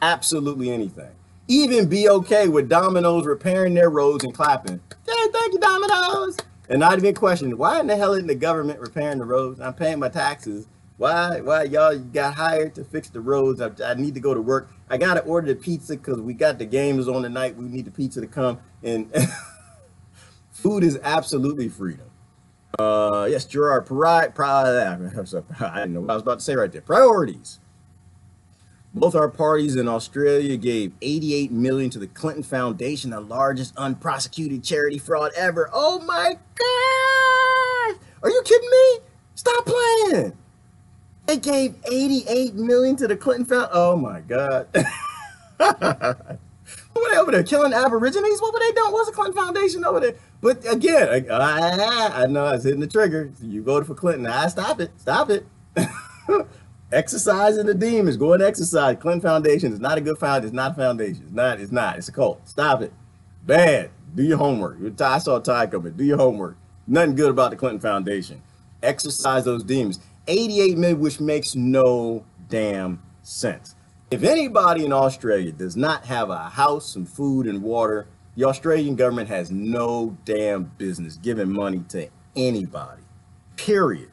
absolutely anything. Even be okay with Domino's repairing their roads and clapping. Hey, thank you, Domino's. And not even question, why in the hell isn't the government repairing the roads? I'm paying my taxes. Why y'all got hired to fix the roads? I need to go to work. I got to order the pizza because we got the games on tonight. We need the pizza to come. And food is absolutely freedom. Yes, Gerard, I didn't know what I was about to say right there. Priorities. Both our parties in Australia gave 88 million to the Clinton Foundation, the largest unprosecuted charity fraud ever. Oh my God! Are you kidding me? Stop playing. They gave 88 million to the Clinton Foundation. Oh my God. What were they over there killing Aborigines? What were they doing? What's the Clinton Foundation over there? But again, I know I was hitting the trigger. You voted for Clinton. Stop it. Stop it. Exercising the demons. Go and exercise. Clinton Foundation is not a good foundation. It's not a foundation. It's not. It's not. It's a cult. Stop it. Bad. Do your homework. I saw Ty coming. Do your homework. Nothing good about the Clinton Foundation. Exercise those demons. 88 million, which makes no damn sense. If anybody in Australia does not have a house, some food, and water, the Australian government has no damn business giving money to anybody. Period.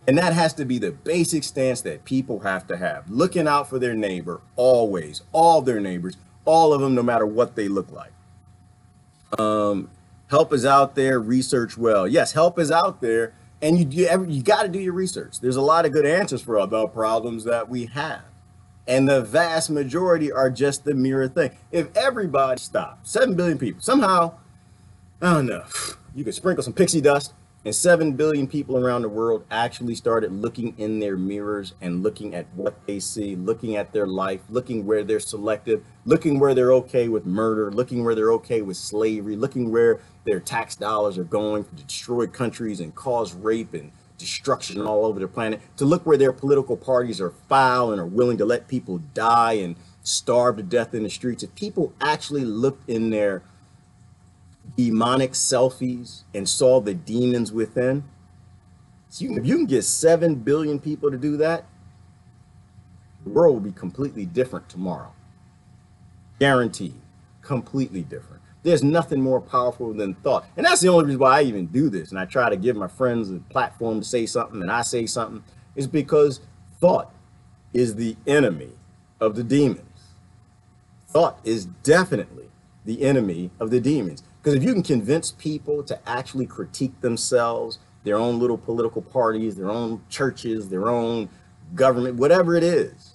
And that has to be the basic stance that people have to have. Looking out for their neighbor, always. All their neighbors, all of them, no matter what they look like. Help is out there, research well. Yes, help is out there, and you got to do your research. There's a lot of good answers for the problems that we have. And the vast majority are just the mirror thing. If everybody stopped, 7 billion people, somehow, I don't know, you could sprinkle some pixie dust, and 7 billion people around the world actually started looking in their mirrors and looking at what they see, looking at their life, looking where they're selective, looking where they're okay with murder, looking where they're okay with slavery, looking where their tax dollars are going to destroy countries and cause rape and destruction all over the planet, to look where their political parties are foul and are willing to let people die and starve to death in the streets. If people actually looked in their demonic selfies and saw the demons within, so if you can get 7 billion people to do that, the world will be completely different tomorrow. Guaranteed. Completely different. There's nothing more powerful than thought. And that's the only reason why I even do this. And I try to give my friends a platform to say something and I say something, is because thought is the enemy of the demons. Thought is definitely the enemy of the demons. Because if you can convince people to actually critique themselves, their own little political parties, their own churches, their own government, whatever it is,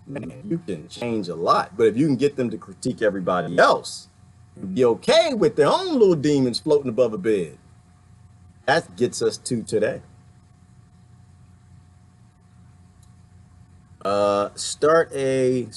man, you can change a lot. But if you can get them to critique everybody else and be okay with their own little demons floating above a bed, that gets us to today. Start a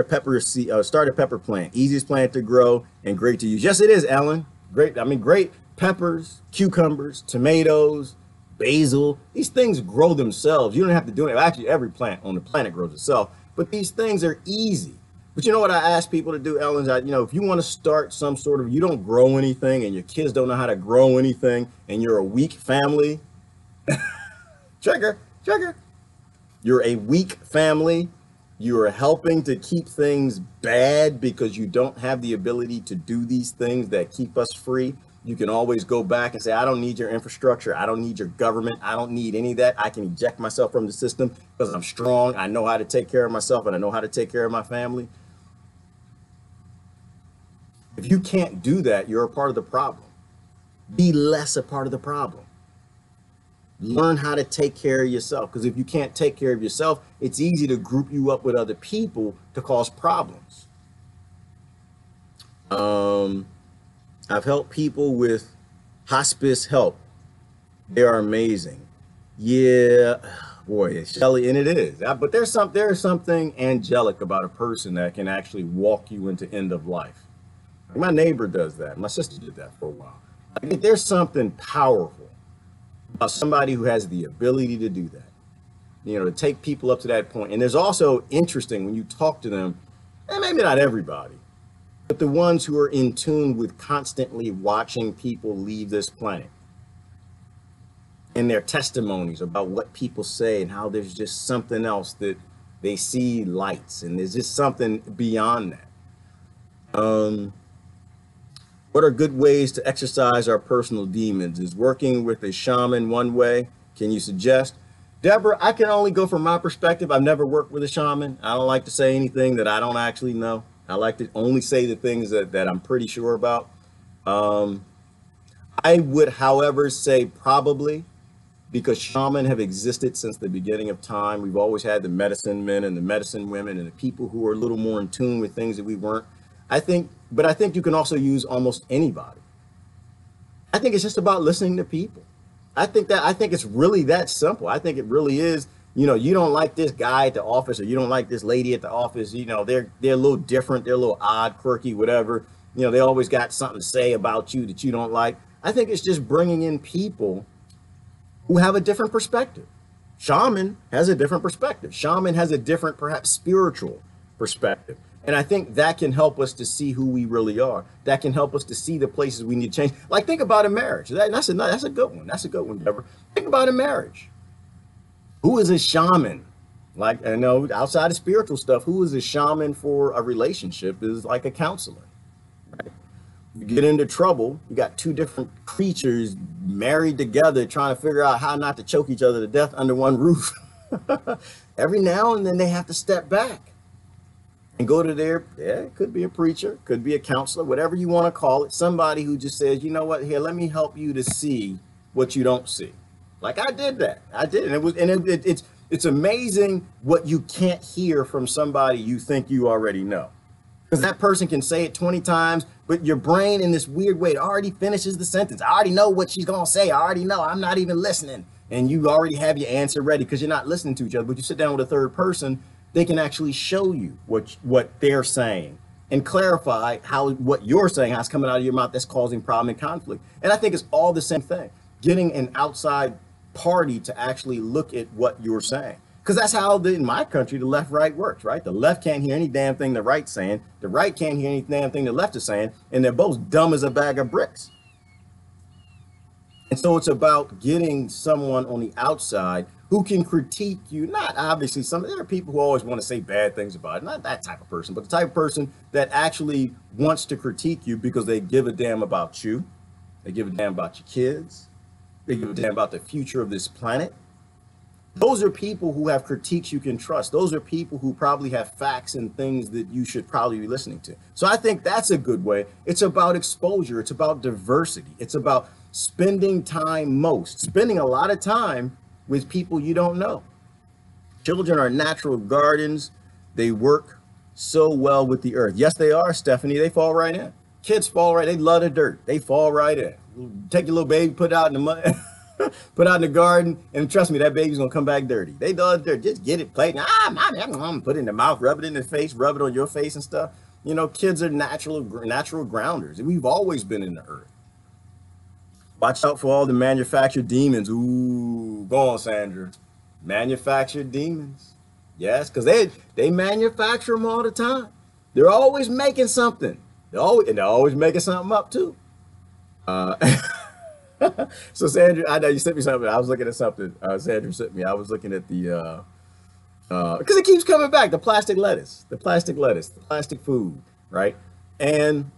pepper plant. Easiest plant to grow and great to use. Yes, it is, Ellen. Great. I mean, great peppers, cucumbers, tomatoes, basil. These things grow themselves. You don't have to do it. Actually, every plant on the planet grows itself. But these things are easy. But you know what I ask people to do, Ellen? If you want to start some sort of, you don't grow anything and your kids don't know how to grow anything and you're a weak family, trigger. You're a weak family. You are helping to keep things bad because you don't have the ability to do these things that keep us free. You can always go back and say, I don't need your infrastructure. I don't need your government. I don't need any of that. I can eject myself from the system because I'm strong. I know how to take care of myself and I know how to take care of my family. If you can't do that, you're a part of the problem. Be less a part of the problem. Learn how to take care of yourself, because if you can't take care of yourself, it's easy to group you up with other people to cause problems. I've helped people with hospice help. They are amazing. Yeah, boy, it's Shelly, and it is. But there is something angelic about a person that can actually walk you into end of life. My neighbor does that. My sister did that for a while. There's something powerful about somebody who has the ability to do that, to take people up to that point. And there's also interesting when you talk to them, and maybe not everybody, but the ones who are in tune with constantly watching people leave this planet and their testimonies about what people say and how there's just something else, that they see lights and there's just something beyond that. What are good ways to exercise our personal demons? Is working with a shaman one way? Can you suggest? Deborah, I can only go from my perspective. I've never worked with a shaman. I don't like to say anything that I don't actually know. I like to only say the things that I'm pretty sure about. I would, however, say probably because shaman have existed since the beginning of time. We've always had the medicine men and the medicine women and the people who are a little more in tune with things that we weren't. But I think you can also use almost anybody. I think it's just about listening to people. I think it's really that simple. I think it really is. You know, you don't like this guy at the office, or you don't like this lady at the office. You know, they're a little different, they're a little odd, quirky, whatever. You know, they always got something to say about you that you don't like. I think it's just bringing in people who have a different perspective. Shaman has a different perspective. Shaman has a different, perhaps spiritual perspective. And I think that can help us to see who we really are. That can help us to see the places we need to change. Like, think about a marriage. That's a good one. That's a good one, Deborah. Think about a marriage. Who is a shaman? Like, I know outside of spiritual stuff, who is a shaman for a relationship is like a counselor. Right? You get into trouble, you got two different creatures married together trying to figure out how not to choke each other to death under one roof. Every now and then they have to step back and go to it could be a preacher, could be a counselor, whatever you want to call it, somebody who just says, you know what, here, let me help you to see what you don't see. Like I did that. I did. And it's amazing what you can't hear from somebody you think you already know. Because that person can say it 20 times, but your brain in this weird way already finishes the sentence. I already know what she's going to say. I already know. I'm not even listening. And you already have your answer ready because you're not listening to each other. But you sit down with a third person, they can actually show you what they're saying and clarify what you're saying, how it's coming out of your mouth that's causing problem and conflict. And I think it's all the same thing. Getting an outside party to actually look at what you're saying. Because that's how in my country, the left-right works, right? The left can't hear any damn thing the right's saying. The right can't hear any damn thing the left is saying. And they're both dumb as a bag of bricks. And so it's about getting someone on the outside who can critique you. Not obviously there are people who always want to say bad things about it. Not that type of person, but the type of person that actually wants to critique you because they give a damn about you. They give a damn about your kids. They give a damn about the future of this planet. Those are people who have critiques you can trust. Those are people who probably have facts and things that you should probably be listening to. So I think that's a good way. It's about exposure. It's about diversity. It's about spending a lot of time with people you don't know. Children are natural guardians. They work so well with the earth. Yes, they are, Stephanie. They fall right in. Kids fall right. They love the dirt. They fall right in. Take your little baby, put it out in the mud. Put out in the garden, and trust me, that baby's gonna come back dirty. They love dirt. Just get it, play. Put it in the mouth, rub it in the face, rub it on your face and stuff. You know, kids are natural grounders, and we've always been in the earth. Watch out for all the manufactured demons. Ooh, go on, Sandra. Manufactured demons. Yes, because they manufacture them all the time. They're always making something. They're always making something up too. So Sandra, I know you sent me something. I was looking at something. Sandra sent me. I was looking at the because it keeps coming back. The plastic lettuce, the plastic food, right? And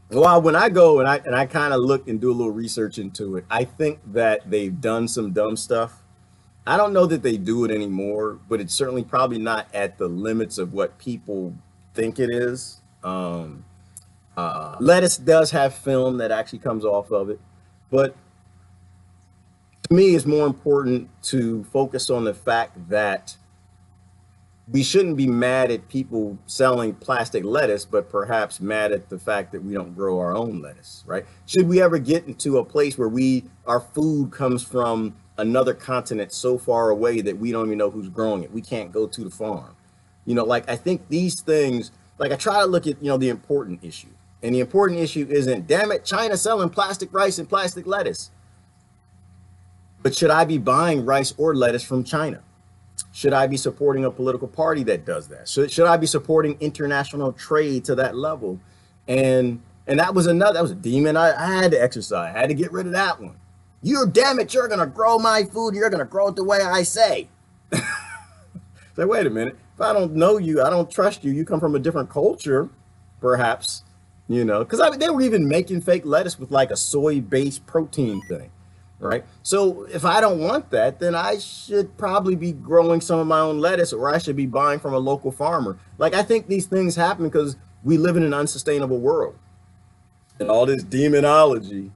when I go and I kind of look and do a little research into it, I think that they've done some dumb stuff. I don't know that they do it anymore, but it's certainly probably not at the limits of what people think it is. Lettuce does have film that actually comes off of it. But to me, it's more important to focus on the fact that we shouldn't be mad at people selling plastic lettuce, but perhaps mad at the fact that we don't grow our own lettuce, right? Should we ever get into a place where our food comes from another continent so far away that we don't even know who's growing it? We can't go to the farm. You know, like I think these things, like I try to look at, the important issue. And the important issue isn't, damn it, China selling plastic rice and plastic lettuce. But should I be buying rice or lettuce from China? Should I be supporting a political party that does that? Should I be supporting international trade to that level? And that was a demon I had to exercise. I had to get rid of that one. You're going to grow my food. You're going to grow it the way I say. Say, wait a minute. If I don't know you, I don't trust you. You come from a different culture, perhaps. Because they were even making fake lettuce with like a soy-based protein thing, right? So if I don't want that, then I should probably be growing some of my own lettuce, or I should be buying from a local farmer. Like, I think these things happen because we live in an unsustainable world. And all this demonology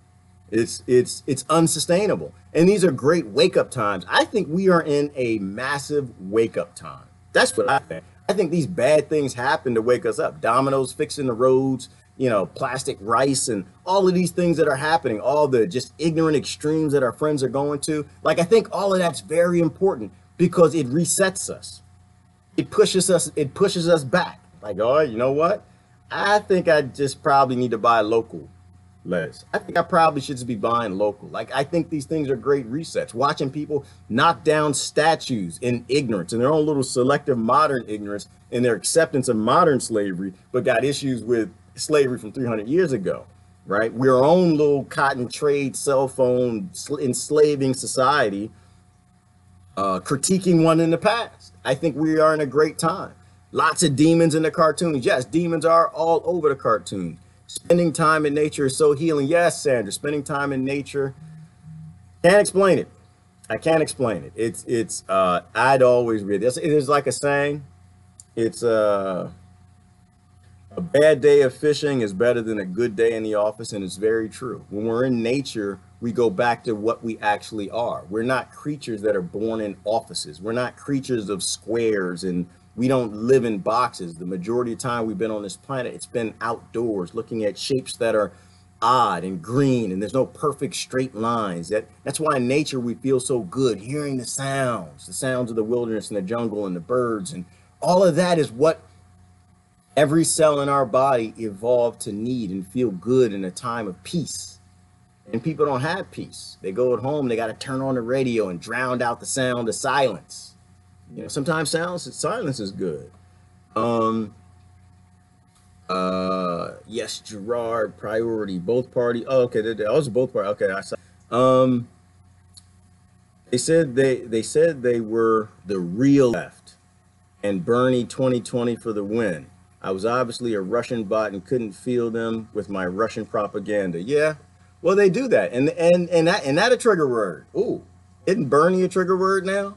It's unsustainable. And these are great wake up times. I think we are in a massive wake up time. That's what I think. I think these bad things happen to wake us up. Dominoes fixing the roads, plastic rice, and all of these things that are happening, all the just ignorant extremes that our friends are going to. Like, I think all of that's very important because it resets us. It pushes us back. Like, all right, you know what? I think I just probably need to buy local lettuce. I think I probably should just be buying local. Like, I think these things are great resets. Watching people knock down statues in ignorance, in their own little selective modern ignorance, in their acceptance of modern slavery, but got issues with slavery from 300 years ago, right? We're our own little cotton trade, cell phone, enslaving society, critiquing one in the past. I think we are in a great time. Lots of demons in the cartoons. Yes, demons are all over the cartoons. Spending time in nature is so healing. Yes, Sandra, spending time in nature. Can't explain it. I can't explain it. I'd always read this. It is like a saying. It's a bad day of fishing is better than a good day in the office, and it's very true. When we're in nature, we go back to what we actually are. We're not creatures that are born in offices. We're not creatures of squares, and we don't live in boxes. The majority of the time we've been on this planet, it's been outdoors, looking at shapes that are odd and green, and there's no perfect straight lines. That's why in nature we feel so good, hearing the sounds of the wilderness and the jungle and the birds, and all of that is what every cell in our body evolved to need and feel good in a time of peace. And people don't have peace. They go at home, they got to turn on the radio and drown out the sound of silence. Sometimes silence is good. Yes, Gerard, priority, both party. Oh, okay, that was both party. Okay, I saw. Um, they said they were the real left, and Bernie 2020 for the win. I was obviously a Russian bot and couldn't feel them with my Russian propaganda. Yeah, well, they do that, and that a trigger word. Ooh, isn't Bernie a trigger word now?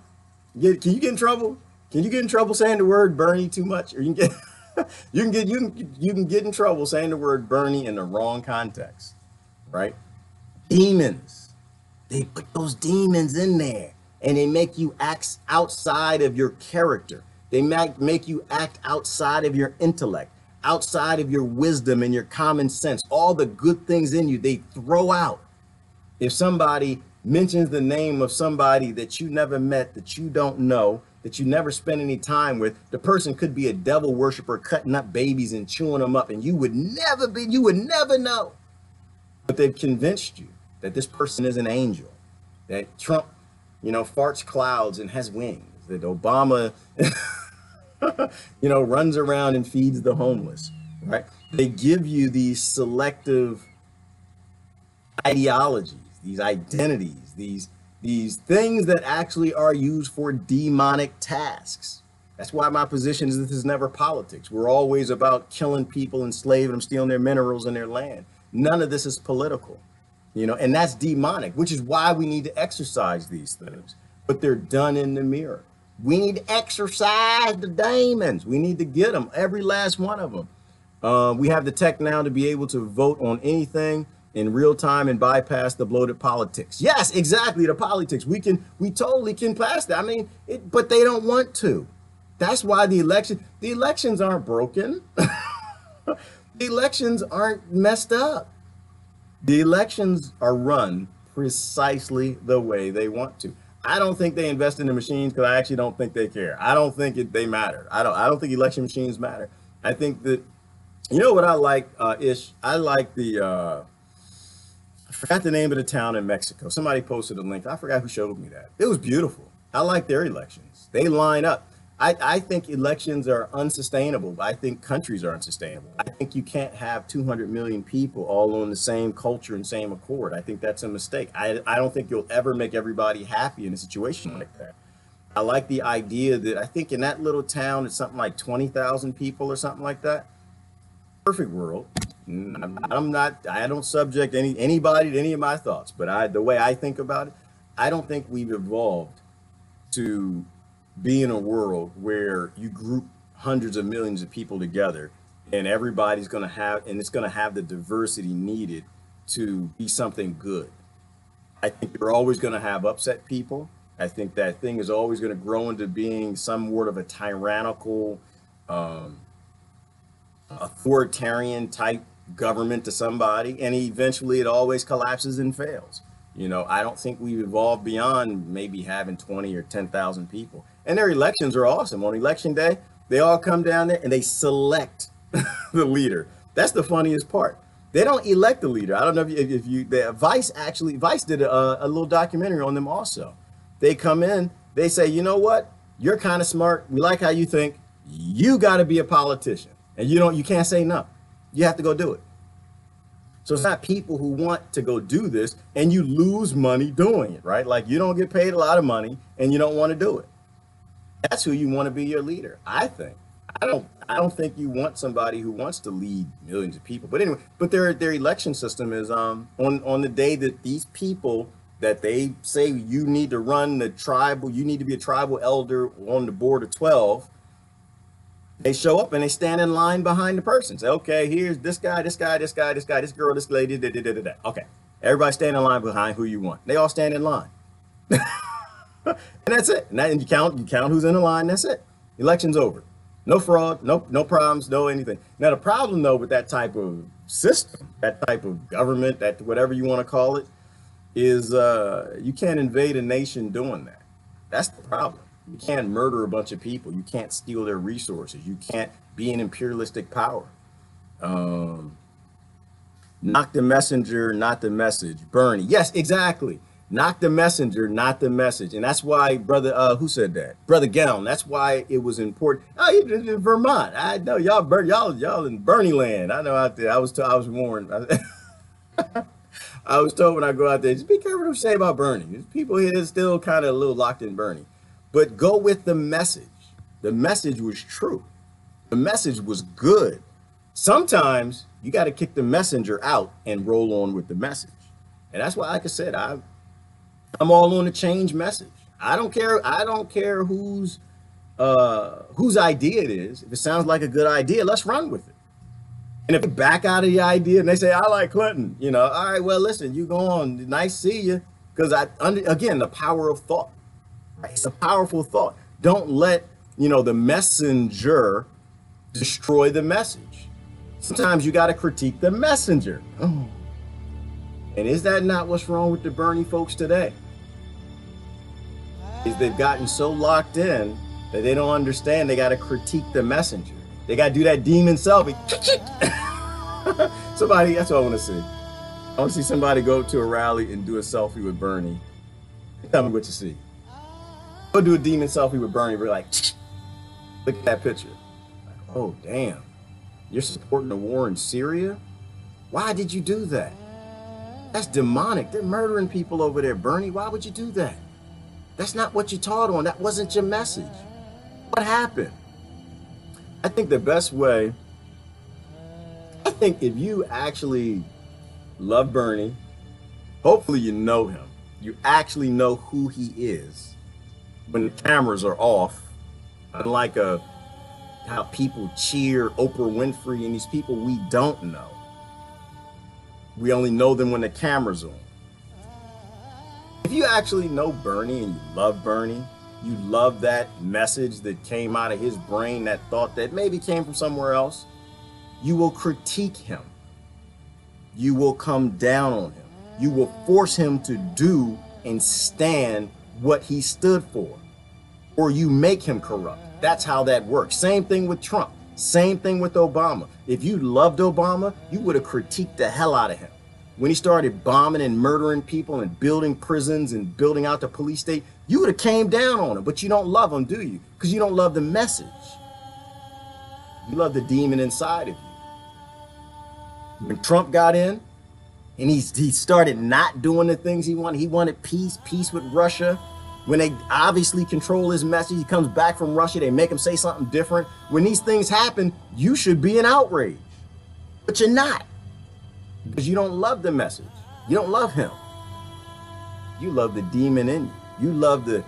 Can you get in trouble? Can you get in trouble saying the word Bernie too much, or you can get you can get in trouble saying the word Bernie in the wrong context, right? Demons. They put those demons in there and they make you act outside of your character. They make you act outside of your intellect, outside of your wisdom and your common sense. All the good things in you, they throw out. If somebody mentions the name of somebody that you never met, that you don't know, that you never spent any time with, the person could be a devil worshiper cutting up babies and chewing them up, and you would never know. But they've convinced you that this person is an angel, that Trump, farts clouds and has wings, that Obama, runs around and feeds the homeless, right? They give you these selective ideologies, these identities, these things that actually are used for demonic tasks. That's why my position is this is never politics. We're always about killing people, enslaving them, stealing their minerals and their land. None of this is political, and that's demonic, which is why we need to exercise these things. But they're done in the mirror. We need to exercise the demons. We need to get them, every last one of them. We have the tech now to be able to vote on anything in real time and bypass the bloated politics. Yes, exactly, the politics. We totally can pass that. I mean, but they don't want to. That's why the elections aren't broken. The elections aren't messed up. The elections are run precisely the way they want to. I don't think they invest in the machines because I actually don't think they care. I don't think they matter. I don't think election machines matter. I think that, what I like, Ish? I like I forgot the name of the town in Mexico. Somebody posted a link. I forgot who showed me that. It was beautiful. I like their elections. They line up. I think elections are unsustainable. I think countries are unsustainable. I think you can't have 200 million people all on the same culture and same accord. I think that's a mistake. I don't think you'll ever make everybody happy in a situation like that. I like the idea that I think in that little town, it's something like 20,000 people or something like that. Perfect world. I don't subject anybody to any of my thoughts, but the way I think about it, I don't think we've evolved to be in a world where you group hundreds of millions of people together and everybody's going to have, and it's going to have the diversity needed to be something good. I think you're always going to have upset people. I think that thing is always going to grow into being somewhat of a tyrannical, um, authoritarian type government to somebody, and eventually it always collapses and fails. You know, I don't think we've evolved beyond maybe having 20 or 10,000 people. And their elections are awesome. On election day, they all come down there and they select the leader. That's the funniest part. They don't elect the leader. I don't know if you the Vice did a little documentary on them also. They come in, they say, you know what? You're kind of smart. We like how you think. You got to be a politician. And you can't say no. You have to go do it. So it's not people who want to go do this and you lose money doing it, right? Like you don't get paid a lot of money and you don't want to do it. That's who you want to be your leader, I think. I don't think you want somebody who wants to lead millions of people. But anyway, but their election system is on the day that these people that they say you need to run the tribal, you need to be a tribal elder on the board of 12. They show up and they stand in line behind the person. Say, okay, here's this guy, this guy, this guy, this guy, this girl, this lady, da, da, da, da, da. Okay, everybody stand in line behind who you want. They all stand in line. And that's it. And you count who's in the line, that's it. Election's over. No fraud, no problems, no anything. Now the problem though with that type of system, that type of government, that whatever you want to call it, is you can't invade a nation doing that. That's the problem. You can't murder a bunch of people. You can't steal their resources. You can't be an imperialistic power. Knock the messenger, not the message. Bernie. Yes, exactly. Knock the messenger, not the message. And that's why, brother, who said that? Brother Gown. That's why it was important. Oh, you in Vermont. I know y'all in Bernie land. I know out there. I was warned. I was told when I go out there, just be careful what you say about Bernie. There's people here that's still kind of a little locked in Bernie. But go with the message. The message was true. The message was good. Sometimes you got to kick the messenger out and roll on with the message. And that's why, like I said, I'm all on the change message. I don't care whose idea it is. If it sounds like a good idea, let's run with it. And if you back out of the idea and they say, I like Clinton, all right, well, listen, you go on. Nice to see you. Because again, the power of thought. It's a powerful thought. Don't let, the messenger destroy the message. Sometimes you got to critique the messenger. Oh. And is that not what's wrong with the Bernie folks today? Is they've gotten so locked in that they don't understand they got to critique the messenger. They got to do that demon selfie. Somebody, that's what I want to see. I want to see somebody go to a rally and do a selfie with Bernie. Tell me what you see. Go do a demon selfie with Bernie. We're like, look at that picture. Like, oh, damn. You're supporting the war in Syria? Why did you do that? That's demonic. They're murdering people over there, Bernie. Why would you do that? That's not what you taught on. That wasn't your message. What happened? I think the best way, I think if you actually love Bernie, hopefully you know him. You actually know who he is. When the cameras are off, unlike how people cheer Oprah Winfrey and these people we don't know. We only know them when the camera's on. If you actually know Bernie and you love Bernie, you love that message that came out of his brain, that thought that maybe came from somewhere else, you will critique him. You will come down on him. You will force him to do and stand what he stood for, or you make him corrupt. That's how that works. Same thing with Trump. Same thing with Obama. If you loved Obama, you would have critiqued the hell out of him. When he started bombing and murdering people and building prisons and building out the police state, you would have came down on him, but you don't love him, do you? Because you don't love the message. You love the demon inside of you. When Trump got in, and he started not doing the things he wanted peace with Russia. When they obviously control his message, he comes back from Russia, they make him say something different. When these things happen, you should be in outrage, but you're not, because you don't love the message. You don't love him. You love the demon in you. You love the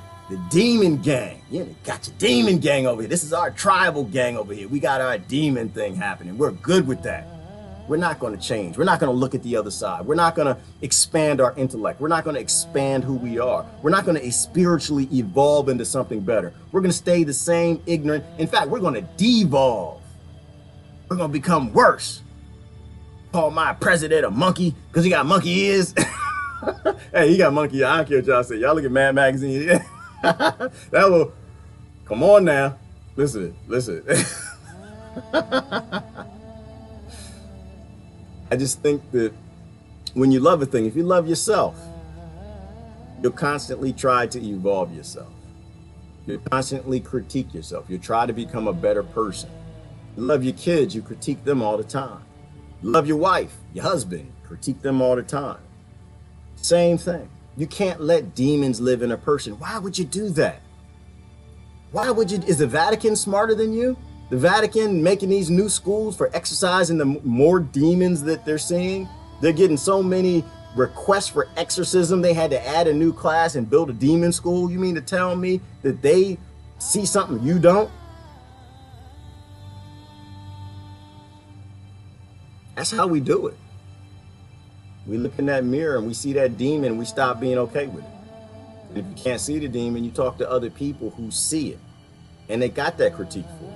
demon gang. You got your demon gang over here. This is our tribal gang over here. We got our demon thing happening. We're good with that. we're not going to change. We're not going to look at the other side. We're not going to expand our intellect. We're not going to expand who we are. We're not going to spiritually evolve into something better. We're going to stay the same ignorant. In fact, we're going to devolve. We're going to become worse. Call my president a monkey because he got monkey ears. Hey, he got monkey ears. I don't care what y'all say. Y'all look at Mad Magazine. That will, come on now. Listen. I just think that when you love a thing, if you love yourself, you'll constantly try to evolve yourself. You'll constantly critique yourself. You try to become a better person. You love your kids, you critique them all the time. You love your wife, your husband, critique them all the time. Same thing. You can't let demons live in a person. Why would you do that? Why would you? Is the Vatican smarter than you? The Vatican making these new schools for exorcising the more demons that they're seeing? They're getting so many requests for exorcism, they had to add a new class and build a demon school. You mean to tell me that they see something you don't? That's how we do it. We look in that mirror and we see that demon and we stop being okay with it. And if you can't see the demon, you talk to other people who see it. And they got that critique for you.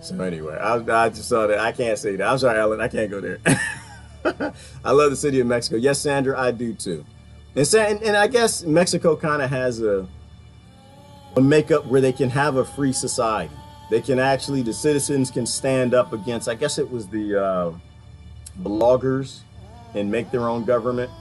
So anyway, I just saw that. I can't say that. I'm sorry, Alan. I can't go there. I love the city of Mexico. Yes, Sandra, I do too. And I guess Mexico kind of has a makeup where they can have a free society. They can actually, the citizens can stand up against, I guess it was the loggers and make their own government.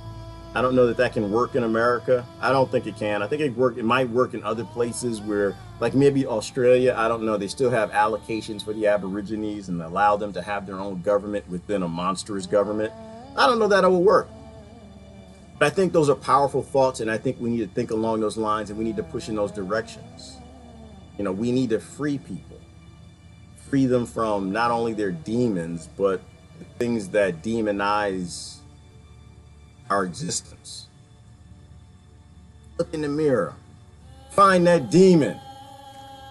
I don't know that that can work in America. I don't think it can. I think it might work in other places where, like maybe Australia, I don't know, they still have allocations for the Aborigines and allow them to have their own government within a monstrous government. I don't know that it will work. But I think those are powerful thoughts, and I think we need to think along those lines, and we need to push in those directions. You know, we need to free people. Free them from not only their demons, but the things that demonize our existence. Look in the mirror. Find that demon.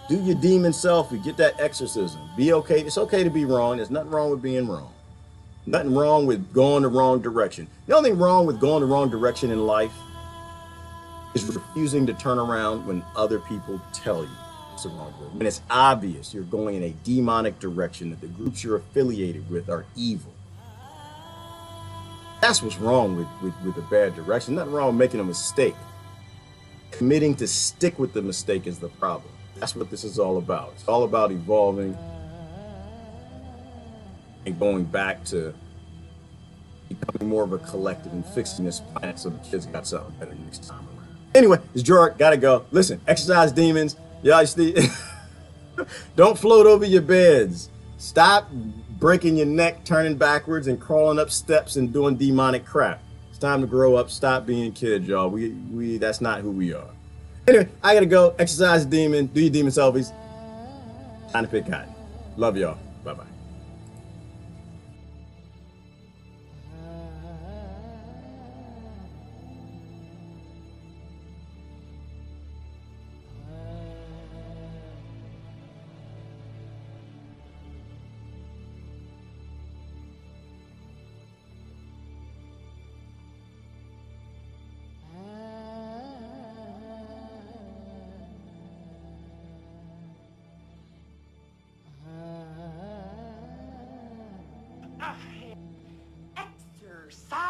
Do your demon selfie. Get that exorcism. Be okay. It's okay to be wrong. There's nothing wrong with being wrong. Nothing wrong with going the wrong direction. The only thing wrong with going the wrong direction in life is refusing to turn around when other people tell you it's the wrong direction. When it's obvious you're going in a demonic direction, that the groups you're affiliated with are evil. That's what's wrong with a bad direction. Nothing wrong with making a mistake. Committing to stick with the mistake is the problem. That's what this is all about. It's all about evolving and going back to becoming more of a collective and fixing this planet so the kids got something better next time around. Anyway, it's Jordan. Gotta go. Listen, exercise demons. Y'all don't float over your beds. Stop breaking your neck, turning backwards and crawling up steps and doing demonic crap. It's time to grow up. Stop being kids, y'all. That's not who we are. Anyway, I gotta go. Exercise demon. Do your demon selfies. Time to pick cotton. Love y'all. Bye-bye. Exorcise.